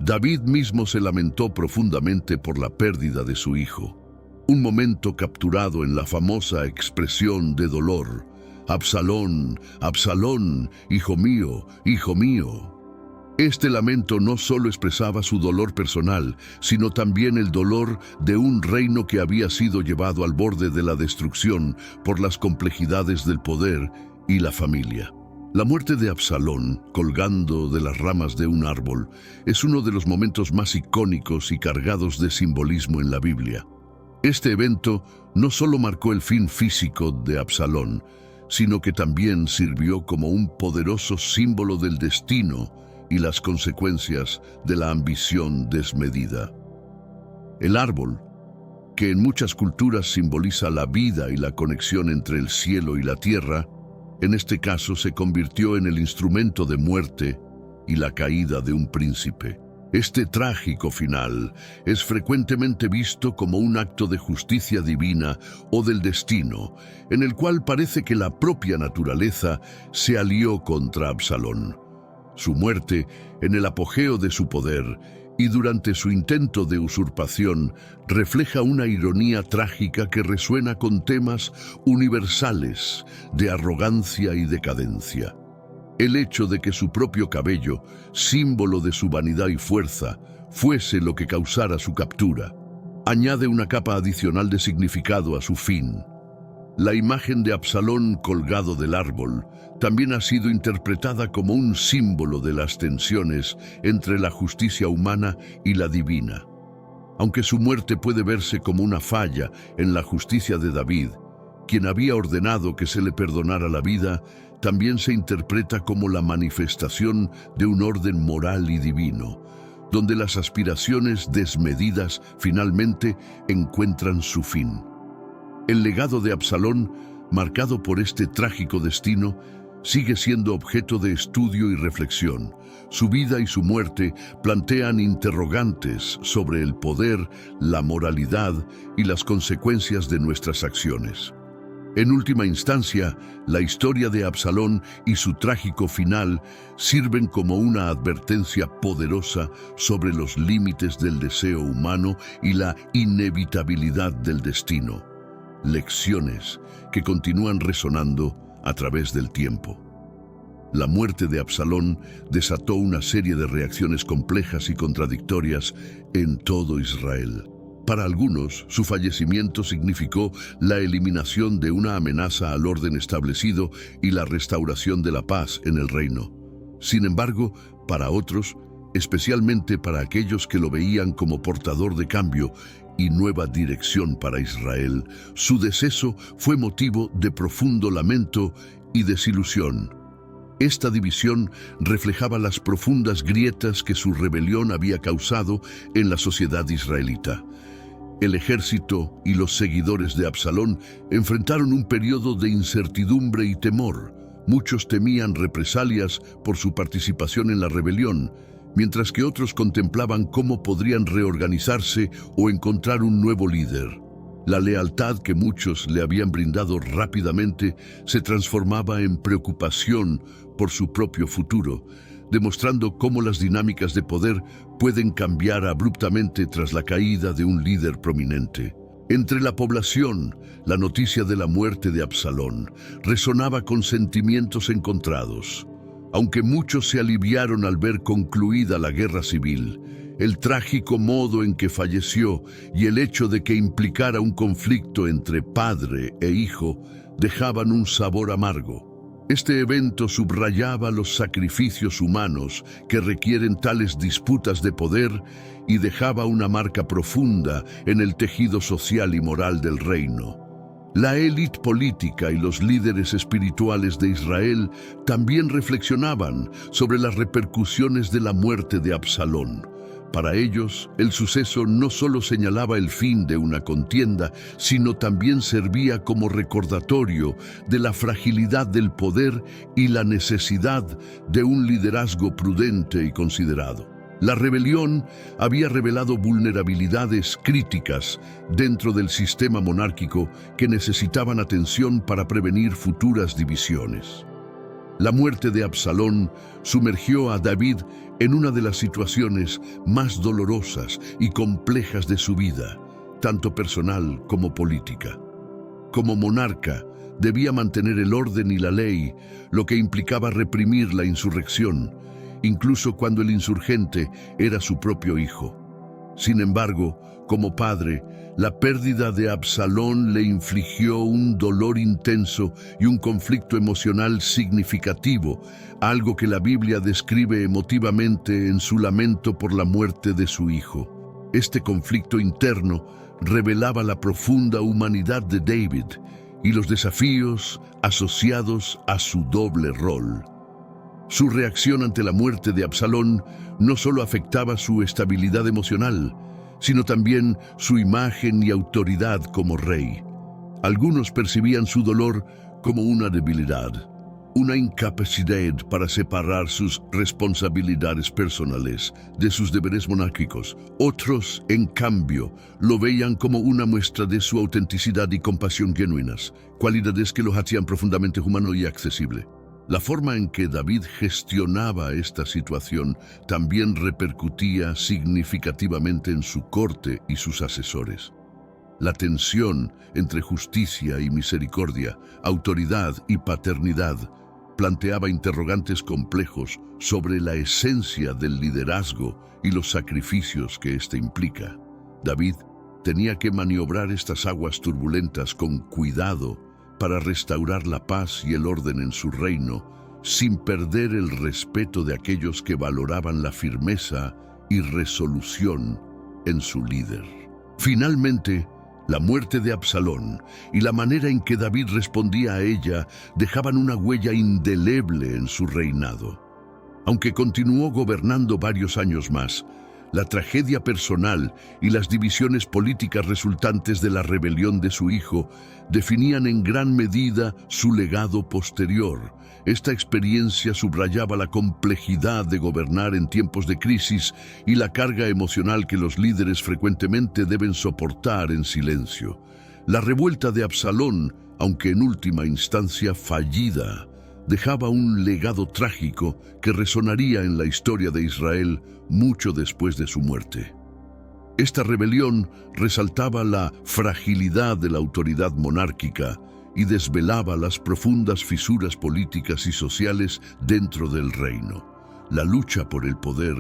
David mismo se lamentó profundamente por la pérdida de su hijo. Un momento capturado en la famosa expresión de dolor: Absalón, Absalón, hijo mío, hijo mío. Este lamento no solo expresaba su dolor personal, sino también el dolor de un reino que había sido llevado al borde de la destrucción por las complejidades del poder y la familia. La muerte de Absalón, colgando de las ramas de un árbol, es uno de los momentos más icónicos y cargados de simbolismo en la Biblia. Este evento no solo marcó el fin físico de Absalón, sino que también sirvió como un poderoso símbolo del destino y las consecuencias de la ambición desmedida. El árbol, que en muchas culturas simboliza la vida y la conexión entre el cielo y la tierra, en este caso se convirtió en el instrumento de muerte y la caída de un príncipe. Este trágico final es frecuentemente visto como un acto de justicia divina o del destino, en el cual parece que la propia naturaleza se alió contra Absalón. Su muerte, en el apogeo de su poder y durante su intento de usurpación, refleja una ironía trágica que resuena con temas universales de arrogancia y decadencia. El hecho de que su propio cabello, símbolo de su vanidad y fuerza, fuese lo que causara su captura, añade una capa adicional de significado a su fin. La imagen de Absalón colgado del árbol también ha sido interpretada como un símbolo de las tensiones entre la justicia humana y la divina. Aunque su muerte puede verse como una falla en la justicia de David, quien había ordenado que se le perdonara la vida, también se interpreta como la manifestación de un orden moral y divino, donde las aspiraciones desmedidas finalmente encuentran su fin. El legado de Absalón, marcado por este trágico destino, sigue siendo objeto de estudio y reflexión. Su vida y su muerte plantean interrogantes sobre el poder, la moralidad y las consecuencias de nuestras acciones. En última instancia, la historia de Absalón y su trágico final sirven como una advertencia poderosa sobre los límites del deseo humano y la inevitabilidad del destino. Lecciones que continúan resonando a través del tiempo. La muerte de Absalón desató una serie de reacciones complejas y contradictorias en todo Israel. Para algunos, su fallecimiento significó la eliminación de una amenaza al orden establecido y la restauración de la paz en el reino. Sin embargo, para otros, especialmente para aquellos que lo veían como portador de cambio y nueva dirección para Israel, su deceso fue motivo de profundo lamento y desilusión. Esta división reflejaba las profundas grietas que su rebelión había causado en la sociedad israelita. El ejército y los seguidores de Absalón enfrentaron un periodo de incertidumbre y temor. Muchos temían represalias por su participación en la rebelión, mientras que otros contemplaban cómo podrían reorganizarse o encontrar un nuevo líder. La lealtad que muchos le habían brindado rápidamente se transformaba en preocupación por su propio futuro, demostrando cómo las dinámicas de poder pueden cambiar abruptamente tras la caída de un líder prominente. Entre la población, la noticia de la muerte de Absalón resonaba con sentimientos encontrados. Aunque muchos se aliviaron al ver concluida la guerra civil, el trágico modo en que falleció y el hecho de que implicara un conflicto entre padre e hijo dejaban un sabor amargo. Este evento subrayaba los sacrificios humanos que requieren tales disputas de poder y dejaba una marca profunda en el tejido social y moral del reino. La élite política y los líderes espirituales de Israel también reflexionaban sobre las repercusiones de la muerte de Absalón. Para ellos, el suceso no solo señalaba el fin de una contienda, sino también servía como recordatorio de la fragilidad del poder y la necesidad de un liderazgo prudente y considerado. La rebelión había revelado vulnerabilidades críticas dentro del sistema monárquico que necesitaban atención para prevenir futuras divisiones. La muerte de Absalón sumergió a David en una de las situaciones más dolorosas y complejas de su vida, tanto personal como política. Como monarca, debía mantener el orden y la ley, lo que implicaba reprimir la insurrección, incluso cuando el insurgente era su propio hijo. Sin embargo, como padre, la pérdida de Absalón le infligió un dolor intenso y un conflicto emocional significativo, algo que la Biblia describe emotivamente en su lamento por la muerte de su hijo. Este conflicto interno revelaba la profunda humanidad de David y los desafíos asociados a su doble rol. Su reacción ante la muerte de Absalón no solo afectaba su estabilidad emocional, sino también su imagen y autoridad como rey. Algunos percibían su dolor como una debilidad, una incapacidad para separar sus responsabilidades personales de sus deberes monárquicos. Otros, en cambio, lo veían como una muestra de su autenticidad y compasión genuinas, cualidades que lo hacían profundamente humano y accesible. La forma en que David gestionaba esta situación también repercutía significativamente en su corte y sus asesores. La tensión entre justicia y misericordia, autoridad y paternidad, planteaba interrogantes complejos sobre la esencia del liderazgo y los sacrificios que éste implica. David tenía que maniobrar estas aguas turbulentas con cuidado para restaurar la paz y el orden en su reino, sin perder el respeto de aquellos que valoraban la firmeza y resolución en su líder. Finalmente, la muerte de Absalón y la manera en que David respondía a ella dejaban una huella indeleble en su reinado. Aunque continuó gobernando varios años más, la tragedia personal y las divisiones políticas resultantes de la rebelión de su hijo definían en gran medida su legado posterior. Esta experiencia subrayaba la complejidad de gobernar en tiempos de crisis y la carga emocional que los líderes frecuentemente deben soportar en silencio. La revuelta de Absalón, aunque en última instancia fallida, dejaba un legado trágico que resonaría en la historia de Israel mucho después de su muerte. Esta rebelión resaltaba la fragilidad de la autoridad monárquica y desvelaba las profundas fisuras políticas y sociales dentro del reino. La lucha por el poder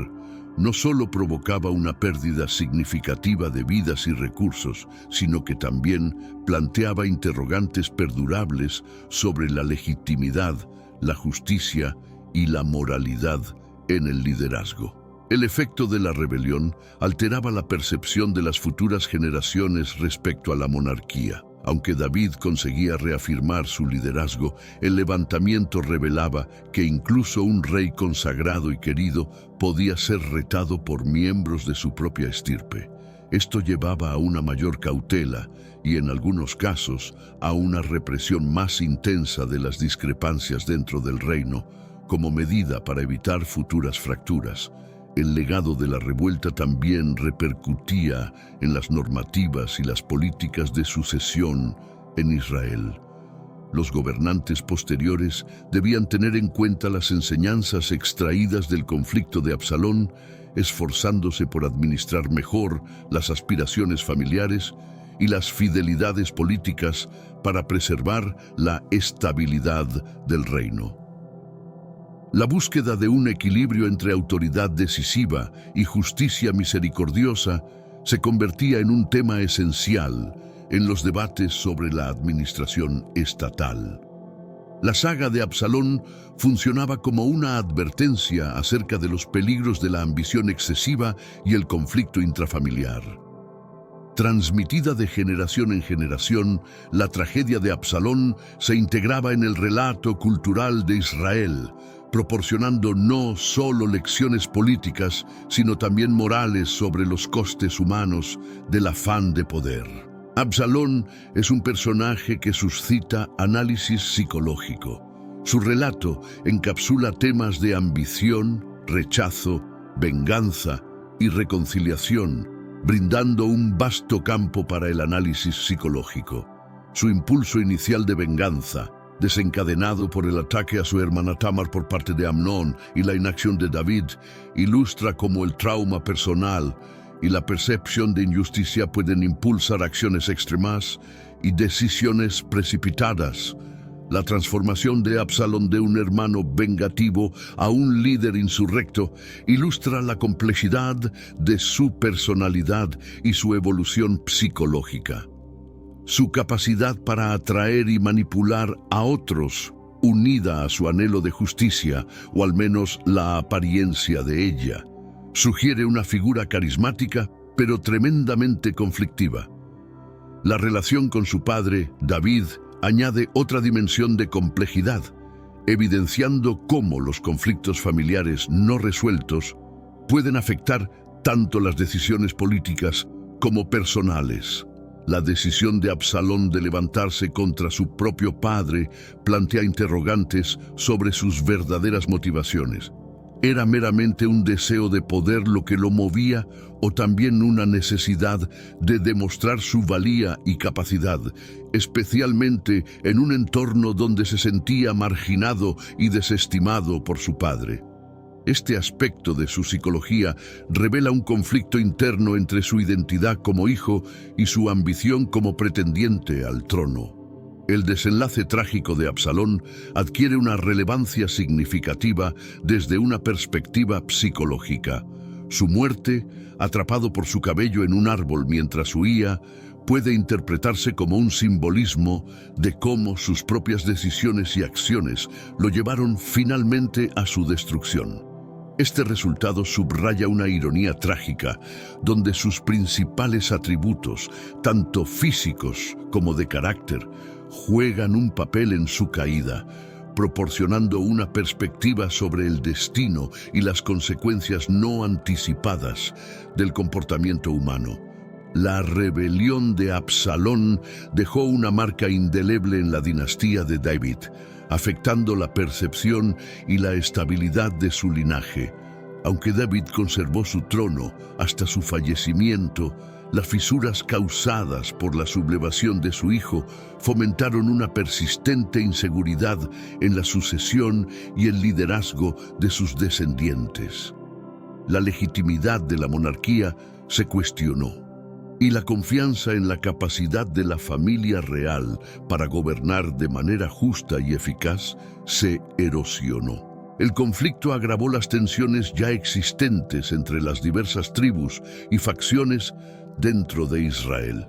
no solo provocaba una pérdida significativa de vidas y recursos, sino que también planteaba interrogantes perdurables sobre la legitimidad, la justicia y la moralidad en el liderazgo. El efecto de la rebelión alteraba la percepción de las futuras generaciones respecto a la monarquía. Aunque David conseguía reafirmar su liderazgo, el levantamiento revelaba que incluso un rey consagrado y querido podía ser retado por miembros de su propia estirpe. Esto llevaba a una mayor cautela y, en algunos casos, a una represión más intensa de las discrepancias dentro del reino, como medida para evitar futuras fracturas. El legado de la revuelta también repercutía en las normativas y las políticas de sucesión en Israel. Los gobernantes posteriores debían tener en cuenta las enseñanzas extraídas del conflicto de Absalón, esforzándose por administrar mejor las aspiraciones familiares y las fidelidades políticas para preservar la estabilidad del reino. La búsqueda de un equilibrio entre autoridad decisiva y justicia misericordiosa se convertía en un tema esencial en los debates sobre la administración estatal. La saga de Absalón funcionaba como una advertencia acerca de los peligros de la ambición excesiva y el conflicto intrafamiliar. Transmitida de generación en generación, la tragedia de Absalón se integraba en el relato cultural de Israel, proporcionando no solo lecciones políticas, sino también morales sobre los costes humanos del afán de poder. Absalón es un personaje que suscita análisis psicológico. Su relato encapsula temas de ambición, rechazo, venganza y reconciliación, brindando un vasto campo para el análisis psicológico. Su impulso inicial de venganza, desencadenado por el ataque a su hermana Tamar por parte de Amnón y la inacción de David, ilustra cómo el trauma personal y la percepción de injusticia pueden impulsar acciones extremas y decisiones precipitadas. La transformación de Absalón de un hermano vengativo a un líder insurrecto ilustra la complejidad de su personalidad y su evolución psicológica. Su capacidad para atraer y manipular a otros, unida a su anhelo de justicia, o al menos la apariencia de ella, sugiere una figura carismática, pero tremendamente conflictiva. La relación con su padre, David, añade otra dimensión de complejidad, evidenciando cómo los conflictos familiares no resueltos pueden afectar tanto las decisiones políticas como personales. La decisión de Absalón de levantarse contra su propio padre plantea interrogantes sobre sus verdaderas motivaciones. ¿Era meramente un deseo de poder lo que lo movía, o también una necesidad de demostrar su valía y capacidad, especialmente en un entorno donde se sentía marginado y desestimado por su padre? Este aspecto de su psicología revela un conflicto interno entre su identidad como hijo y su ambición como pretendiente al trono. El desenlace trágico de Absalón adquiere una relevancia significativa desde una perspectiva psicológica. Su muerte, atrapado por su cabello en un árbol mientras huía, puede interpretarse como un simbolismo de cómo sus propias decisiones y acciones lo llevaron finalmente a su destrucción. Este resultado subraya una ironía trágica, donde sus principales atributos, tanto físicos como de carácter, juegan un papel en su caída, proporcionando una perspectiva sobre el destino y las consecuencias no anticipadas del comportamiento humano. La rebelión de Absalón dejó una marca indeleble en la dinastía de David, afectando la percepción y la estabilidad de su linaje. Aunque David conservó su trono hasta su fallecimiento, las fisuras causadas por la sublevación de su hijo fomentaron una persistente inseguridad en la sucesión y el liderazgo de sus descendientes. La legitimidad de la monarquía se cuestionó, y la confianza en la capacidad de la familia real para gobernar de manera justa y eficaz se erosionó. El conflicto agravó las tensiones ya existentes entre las diversas tribus y facciones dentro de Israel.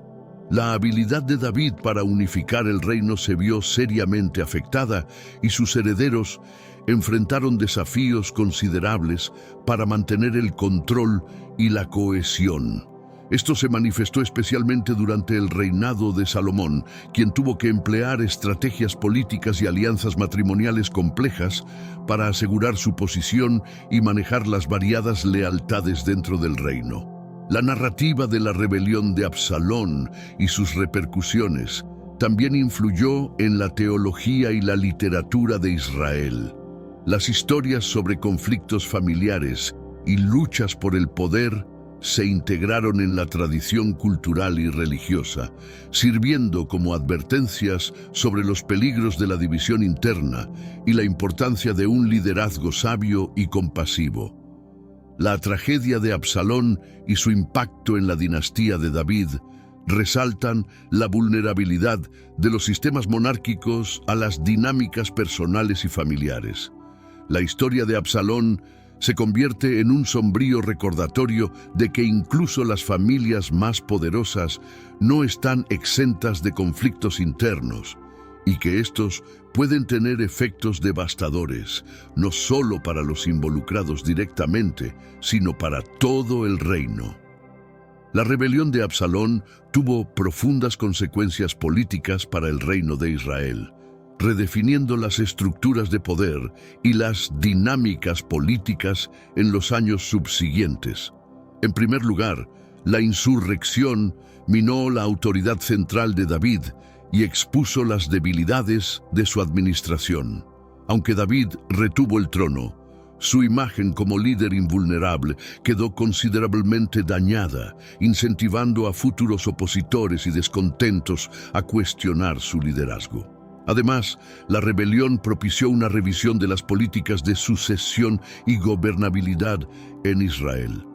La habilidad de David para unificar el reino se vio seriamente afectada y sus herederos enfrentaron desafíos considerables para mantener el control y la cohesión. Esto se manifestó especialmente durante el reinado de Salomón, quien tuvo que emplear estrategias políticas y alianzas matrimoniales complejas para asegurar su posición y manejar las variadas lealtades dentro del reino. La narrativa de la rebelión de Absalón y sus repercusiones también influyó en la teología y la literatura de Israel. Las historias sobre conflictos familiares y luchas por el poder se integraron en la tradición cultural y religiosa, sirviendo como advertencias sobre los peligros de la división interna y la importancia de un liderazgo sabio y compasivo. La tragedia de Absalón y su impacto en la dinastía de David resaltan la vulnerabilidad de los sistemas monárquicos a las dinámicas personales y familiares. La historia de Absalón se convierte en un sombrío recordatorio de que incluso las familias más poderosas no están exentas de conflictos internos y que estos pueden tener efectos devastadores, no solo para los involucrados directamente, sino para todo el reino. La rebelión de Absalón tuvo profundas consecuencias políticas para el reino de Israel, redefiniendo las estructuras de poder y las dinámicas políticas en los años subsiguientes. En primer lugar, la insurrección minó la autoridad central de David y expuso las debilidades de su administración. Aunque David retuvo el trono, su imagen como líder invulnerable quedó considerablemente dañada, incentivando a futuros opositores y descontentos a cuestionar su liderazgo. Además, la rebelión propició una revisión de las políticas de sucesión y gobernabilidad en Israel.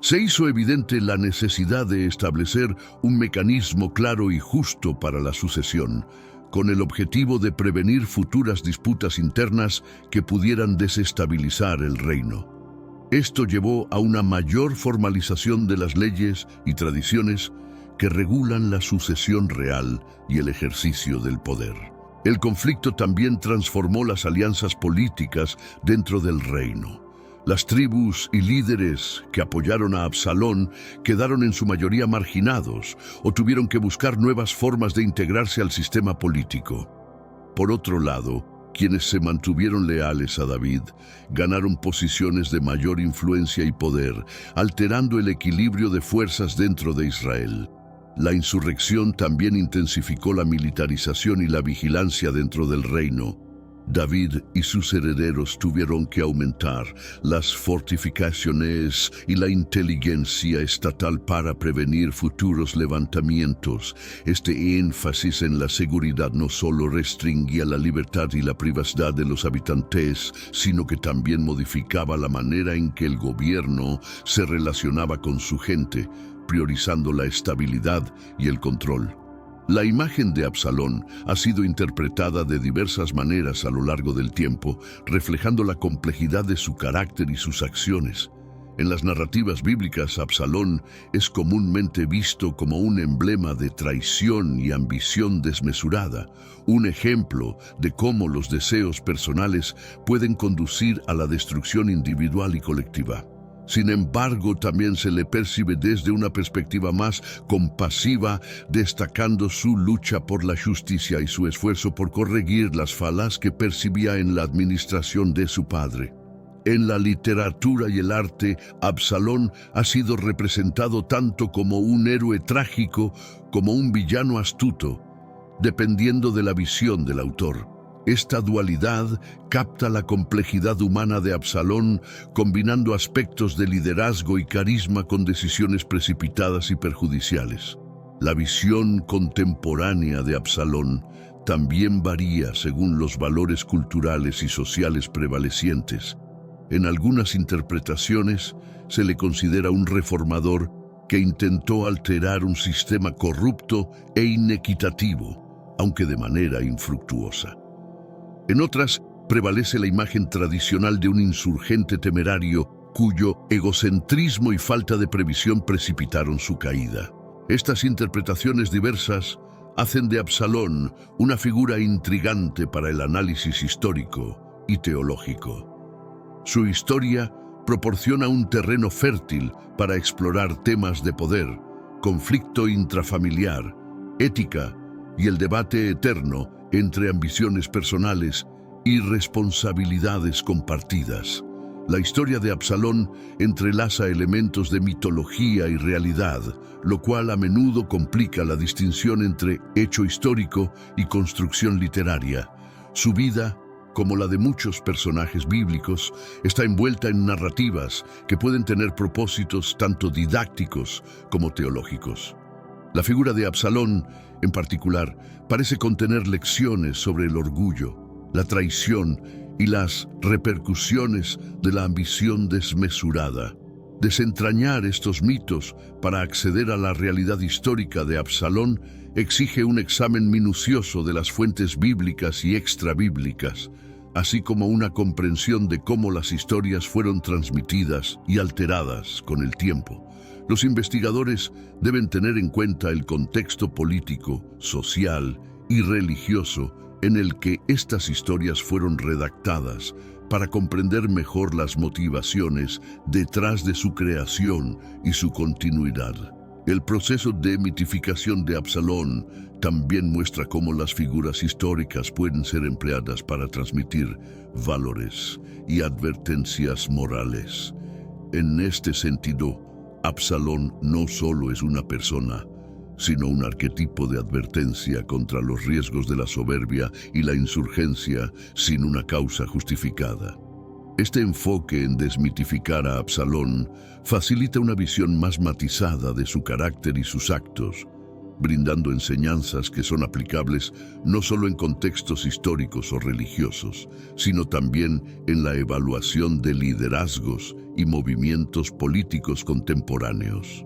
Se hizo evidente la necesidad de establecer un mecanismo claro y justo para la sucesión, con el objetivo de prevenir futuras disputas internas que pudieran desestabilizar el reino. Esto llevó a una mayor formalización de las leyes y tradiciones que regulan la sucesión real y el ejercicio del poder. El conflicto también transformó las alianzas políticas dentro del reino. Las tribus y líderes que apoyaron a Absalón quedaron en su mayoría marginados o tuvieron que buscar nuevas formas de integrarse al sistema político. Por otro lado, quienes se mantuvieron leales a David ganaron posiciones de mayor influencia y poder, alterando el equilibrio de fuerzas dentro de Israel. La insurrección también intensificó la militarización y la vigilancia dentro del reino. David y sus herederos tuvieron que aumentar las fortificaciones y la inteligencia estatal para prevenir futuros levantamientos. Este énfasis en la seguridad no solo restringía la libertad y la privacidad de los habitantes, sino que también modificaba la manera en que el gobierno se relacionaba con su gente, priorizando la estabilidad y el control. La imagen de Absalón ha sido interpretada de diversas maneras a lo largo del tiempo, reflejando la complejidad de su carácter y sus acciones. En las narrativas bíblicas, Absalón es comúnmente visto como un emblema de traición y ambición desmesurada, un ejemplo de cómo los deseos personales pueden conducir a la destrucción individual y colectiva. Sin embargo, también se le percibe desde una perspectiva más compasiva, destacando su lucha por la justicia y su esfuerzo por corregir las fallas que percibía en la administración de su padre. En la literatura y el arte, Absalón ha sido representado tanto como un héroe trágico como un villano astuto, dependiendo de la visión del autor. Esta dualidad capta la complejidad humana de Absalón, combinando aspectos de liderazgo y carisma con decisiones precipitadas y perjudiciales. La visión contemporánea de Absalón también varía según los valores culturales y sociales prevalecientes. En algunas interpretaciones se le considera un reformador que intentó alterar un sistema corrupto e inequitativo, aunque de manera infructuosa. En otras, prevalece la imagen tradicional de un insurgente temerario cuyo egocentrismo y falta de previsión precipitaron su caída. Estas interpretaciones diversas hacen de Absalón una figura intrigante para el análisis histórico y teológico. Su historia proporciona un terreno fértil para explorar temas de poder, conflicto intrafamiliar, ética y el debate eterno entre ambiciones personales y responsabilidades compartidas. La historia de Absalón entrelaza elementos de mitología y realidad, lo cual a menudo complica la distinción entre hecho histórico y construcción literaria. Su vida, como la de muchos personajes bíblicos, está envuelta en narrativas que pueden tener propósitos tanto didácticos como teológicos. La figura de Absalón, en particular, parece contener lecciones sobre el orgullo, la traición y las repercusiones de la ambición desmesurada. Desentrañar estos mitos para acceder a la realidad histórica de Absalón exige un examen minucioso de las fuentes bíblicas y extrabíblicas, así como una comprensión de cómo las historias fueron transmitidas y alteradas con el tiempo. Los investigadores deben tener en cuenta el contexto político, social y religioso en el que estas historias fueron redactadas para comprender mejor las motivaciones detrás de su creación y su continuidad. El proceso de mitificación de Absalón también muestra cómo las figuras históricas pueden ser empleadas para transmitir valores y advertencias morales. En este sentido, Absalón no solo es una persona, sino un arquetipo de advertencia contra los riesgos de la soberbia y la insurgencia sin una causa justificada. Este enfoque en desmitificar a Absalón facilita una visión más matizada de su carácter y sus actos, brindando enseñanzas que son aplicables no solo en contextos históricos o religiosos, sino también en la evaluación de liderazgos y movimientos políticos contemporáneos.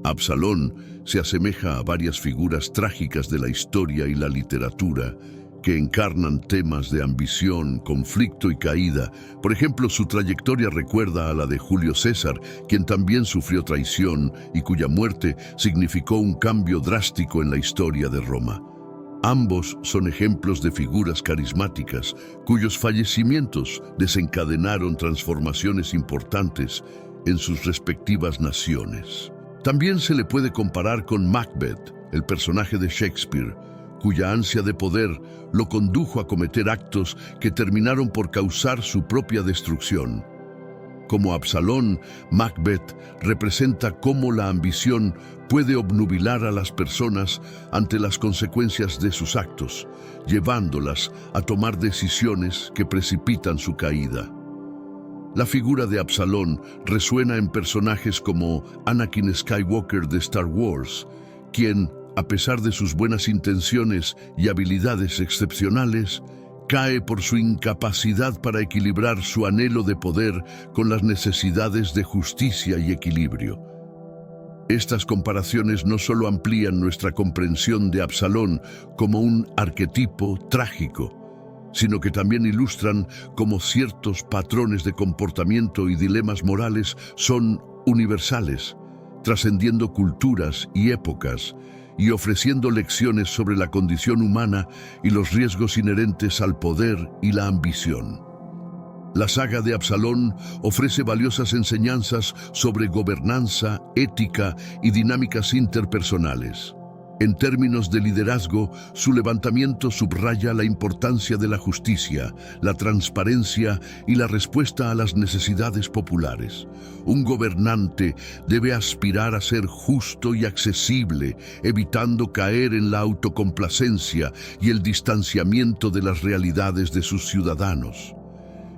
Absalón se asemeja a varias figuras trágicas de la historia y la literatura que encarnan temas de ambición, conflicto y caída. Por ejemplo, su trayectoria recuerda a la de Julio César, quien también sufrió traición y cuya muerte significó un cambio drástico en la historia de Roma. Ambos son ejemplos de figuras carismáticas cuyos fallecimientos desencadenaron transformaciones importantes en sus respectivas naciones. También se le puede comparar con Macbeth, el personaje de Shakespeare, cuya ansia de poder lo condujo a cometer actos que terminaron por causar su propia destrucción. Como Absalón, Macbeth representa cómo la ambición puede obnubilar a las personas ante las consecuencias de sus actos, llevándolas a tomar decisiones que precipitan su caída. La figura de Absalón resuena en personajes como Anakin Skywalker de Star Wars, quien, a pesar de sus buenas intenciones y habilidades excepcionales, cae por su incapacidad para equilibrar su anhelo de poder con las necesidades de justicia y equilibrio. Estas comparaciones no solo amplían nuestra comprensión de Absalón como un arquetipo trágico, sino que también ilustran cómo ciertos patrones de comportamiento y dilemas morales son universales, trascendiendo culturas y épocas, y ofreciendo lecciones sobre la condición humana y los riesgos inherentes al poder y la ambición. La saga de Absalón ofrece valiosas enseñanzas sobre gobernanza, ética y dinámicas interpersonales. En términos de liderazgo, su levantamiento subraya la importancia de la justicia, la transparencia y la respuesta a las necesidades populares. Un gobernante debe aspirar a ser justo y accesible, evitando caer en la autocomplacencia y el distanciamiento de las realidades de sus ciudadanos.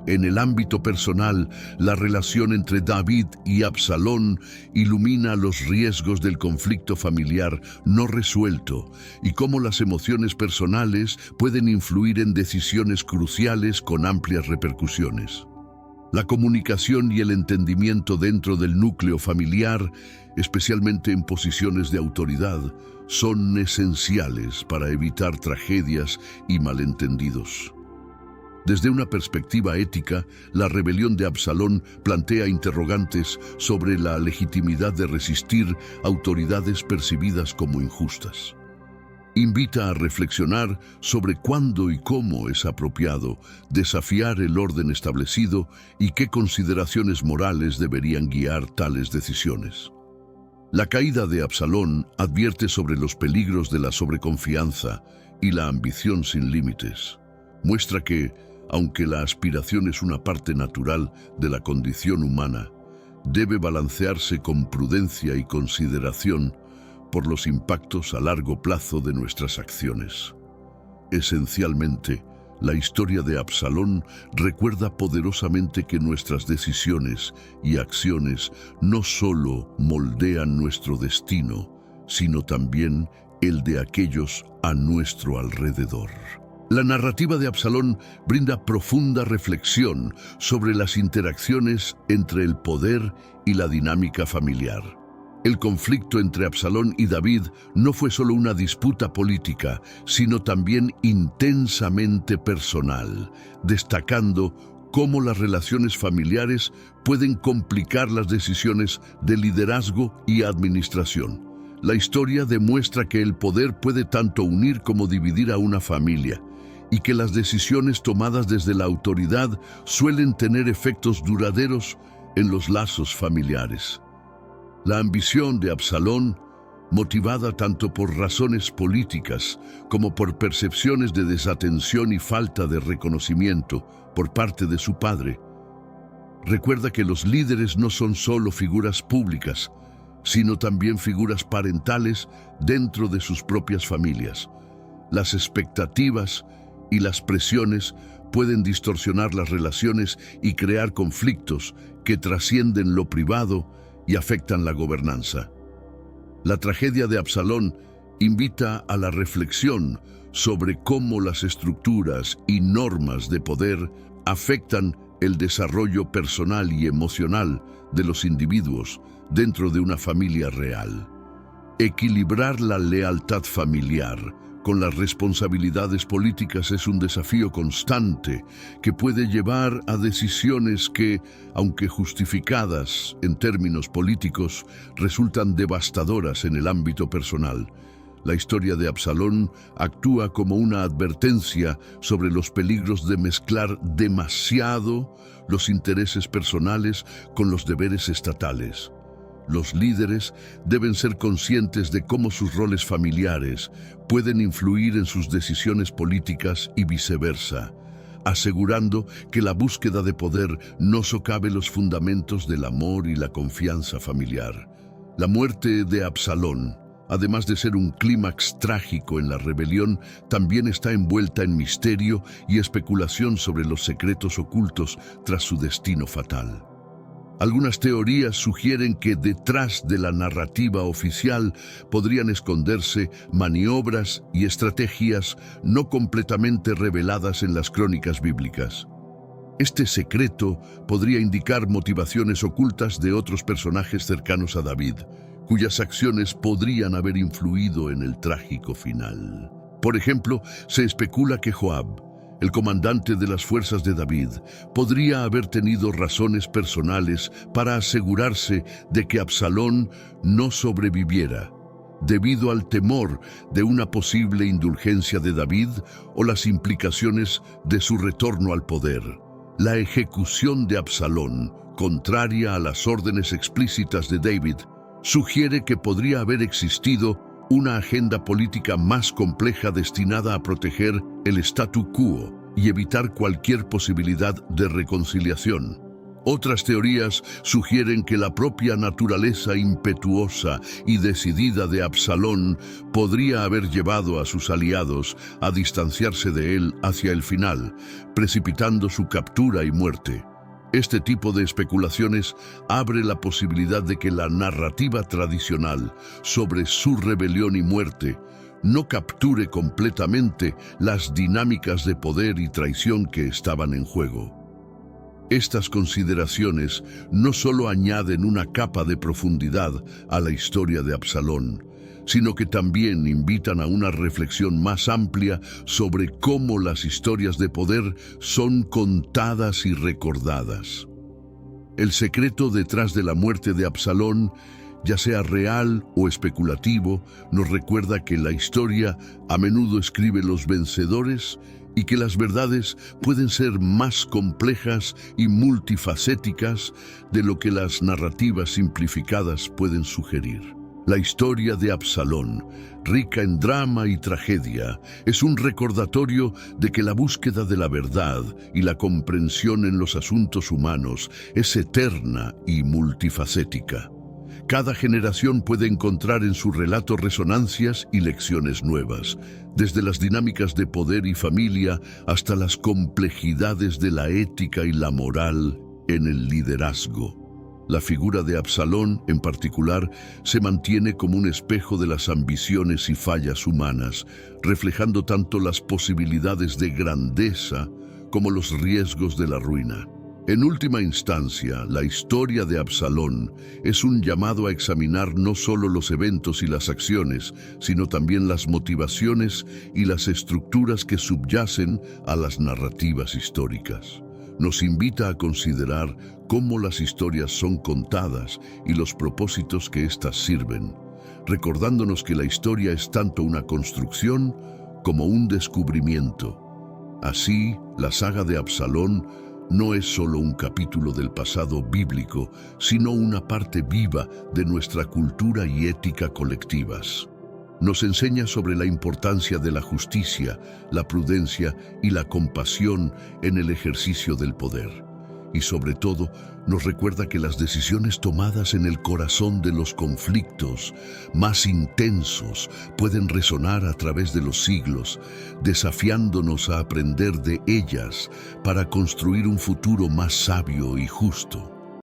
En el ámbito personal, la relación entre David y Absalón ilumina los riesgos del conflicto familiar no resuelto y cómo las emociones personales pueden influir en decisiones cruciales con amplias repercusiones. La comunicación y el entendimiento dentro del núcleo familiar, especialmente en posiciones de autoridad, son esenciales para evitar tragedias y malentendidos. Desde una perspectiva ética, la rebelión de Absalón plantea interrogantes sobre la legitimidad de resistir autoridades percibidas como injustas. invita a reflexionar sobre cuándo y cómo es apropiado desafiar el orden establecido y qué consideraciones morales deberían guiar tales decisiones. La caída de Absalón advierte sobre los peligros de la sobreconfianza y la ambición sin límites. Muestra que, aunque la aspiración es una parte natural de la condición humana, debe balancearse con prudencia y consideración por los impactos a largo plazo de nuestras acciones. Esencialmente, la historia de Absalón recuerda poderosamente que nuestras decisiones y acciones no solo moldean nuestro destino, sino también el de aquellos a nuestro alrededor. La narrativa de Absalón brinda profunda reflexión sobre las interacciones entre el poder y la dinámica familiar. El conflicto entre Absalón y David no fue solo una disputa política, sino también intensamente personal, destacando cómo las relaciones familiares pueden complicar las decisiones de liderazgo y administración. La historia demuestra que el poder puede tanto unir como dividir a una familia, y que las decisiones tomadas desde la autoridad suelen tener efectos duraderos en los lazos familiares. La ambición de Absalón, motivada tanto por razones políticas como por percepciones de desatención y falta de reconocimiento por parte de su padre, recuerda que los líderes no son solo figuras públicas, sino también figuras parentales dentro de sus propias familias. Las expectativas y las presiones pueden distorsionar las relaciones y crear conflictos que trascienden lo privado y afectan la gobernanza. La tragedia de Absalón invita a la reflexión sobre cómo las estructuras y normas de poder afectan el desarrollo personal y emocional de los individuos dentro de una familia real. Equilibrar la lealtad familiar con las responsabilidades políticas es un desafío constante que puede llevar a decisiones que, aunque justificadas en términos políticos, resultan devastadoras en el ámbito personal. La historia de Absalón actúa como una advertencia sobre los peligros de mezclar demasiado los intereses personales con los deberes estatales. Los líderes deben ser conscientes de cómo sus roles familiares pueden influir en sus decisiones políticas y viceversa, asegurando que la búsqueda de poder no socave los fundamentos del amor y la confianza familiar. La muerte de Absalón, además de ser un clímax trágico en la rebelión, también está envuelta en misterio y especulación sobre los secretos ocultos tras su destino fatal. Algunas teorías sugieren que detrás de la narrativa oficial podrían esconderse maniobras y estrategias no completamente reveladas en las crónicas bíblicas. Este secreto podría indicar motivaciones ocultas de otros personajes cercanos a David, cuyas acciones podrían haber influido en el trágico final. Por ejemplo, se especula que Joab, el comandante de las fuerzas de David, podría haber tenido razones personales para asegurarse de que Absalón no sobreviviera, debido al temor de una posible indulgencia de David o las implicaciones de su retorno al poder. La ejecución de Absalón, contraria a las órdenes explícitas de David, sugiere que podría haber existido una agenda política más compleja destinada a proteger el statu quo y evitar cualquier posibilidad de reconciliación. Otras teorías sugieren que la propia naturaleza impetuosa y decidida de Absalón podría haber llevado a sus aliados a distanciarse de él hacia el final, precipitando su captura y muerte. Este tipo de especulaciones abre la posibilidad de que la narrativa tradicional sobre su rebelión y muerte no capture completamente las dinámicas de poder y traición que estaban en juego. Estas consideraciones no solo añaden una capa de profundidad a la historia de Absalón, sino que también invitan a una reflexión más amplia sobre cómo las historias de poder son contadas y recordadas. El secreto detrás de la muerte de Absalón ya sea real o especulativo, nos recuerda que la historia a menudo escribe los vencedores y que las verdades pueden ser más complejas y multifacéticas de lo que las narrativas simplificadas pueden sugerir. La historia de Absalón, rica en drama y tragedia, es un recordatorio de que la búsqueda de la verdad y la comprensión en los asuntos humanos es eterna y multifacética. Cada generación puede encontrar en su relato resonancias y lecciones nuevas, desde las dinámicas de poder y familia hasta las complejidades de la ética y la moral en el liderazgo. La figura de Absalón, en particular, se mantiene como un espejo de las ambiciones y fallas humanas, reflejando tanto las posibilidades de grandeza como los riesgos de la ruina. En última instancia, la historia de Absalón es un llamado a examinar no solo los eventos y las acciones, sino también las motivaciones y las estructuras que subyacen a las narrativas históricas. Nos invita a considerar cómo las historias son contadas y los propósitos que éstas sirven, recordándonos que la historia es tanto una construcción como un descubrimiento. Así, la saga de Absalón no es solo un capítulo del pasado bíblico, sino una parte viva de nuestra cultura y ética colectivas. Nos enseña sobre la importancia de la justicia, la prudencia y la compasión en el ejercicio del poder. Y sobre todo, nos recuerda que las decisiones tomadas en el corazón de los conflictos más intensos pueden resonar a través de los siglos, desafiándonos a aprender de ellas para construir un futuro más sabio y justo.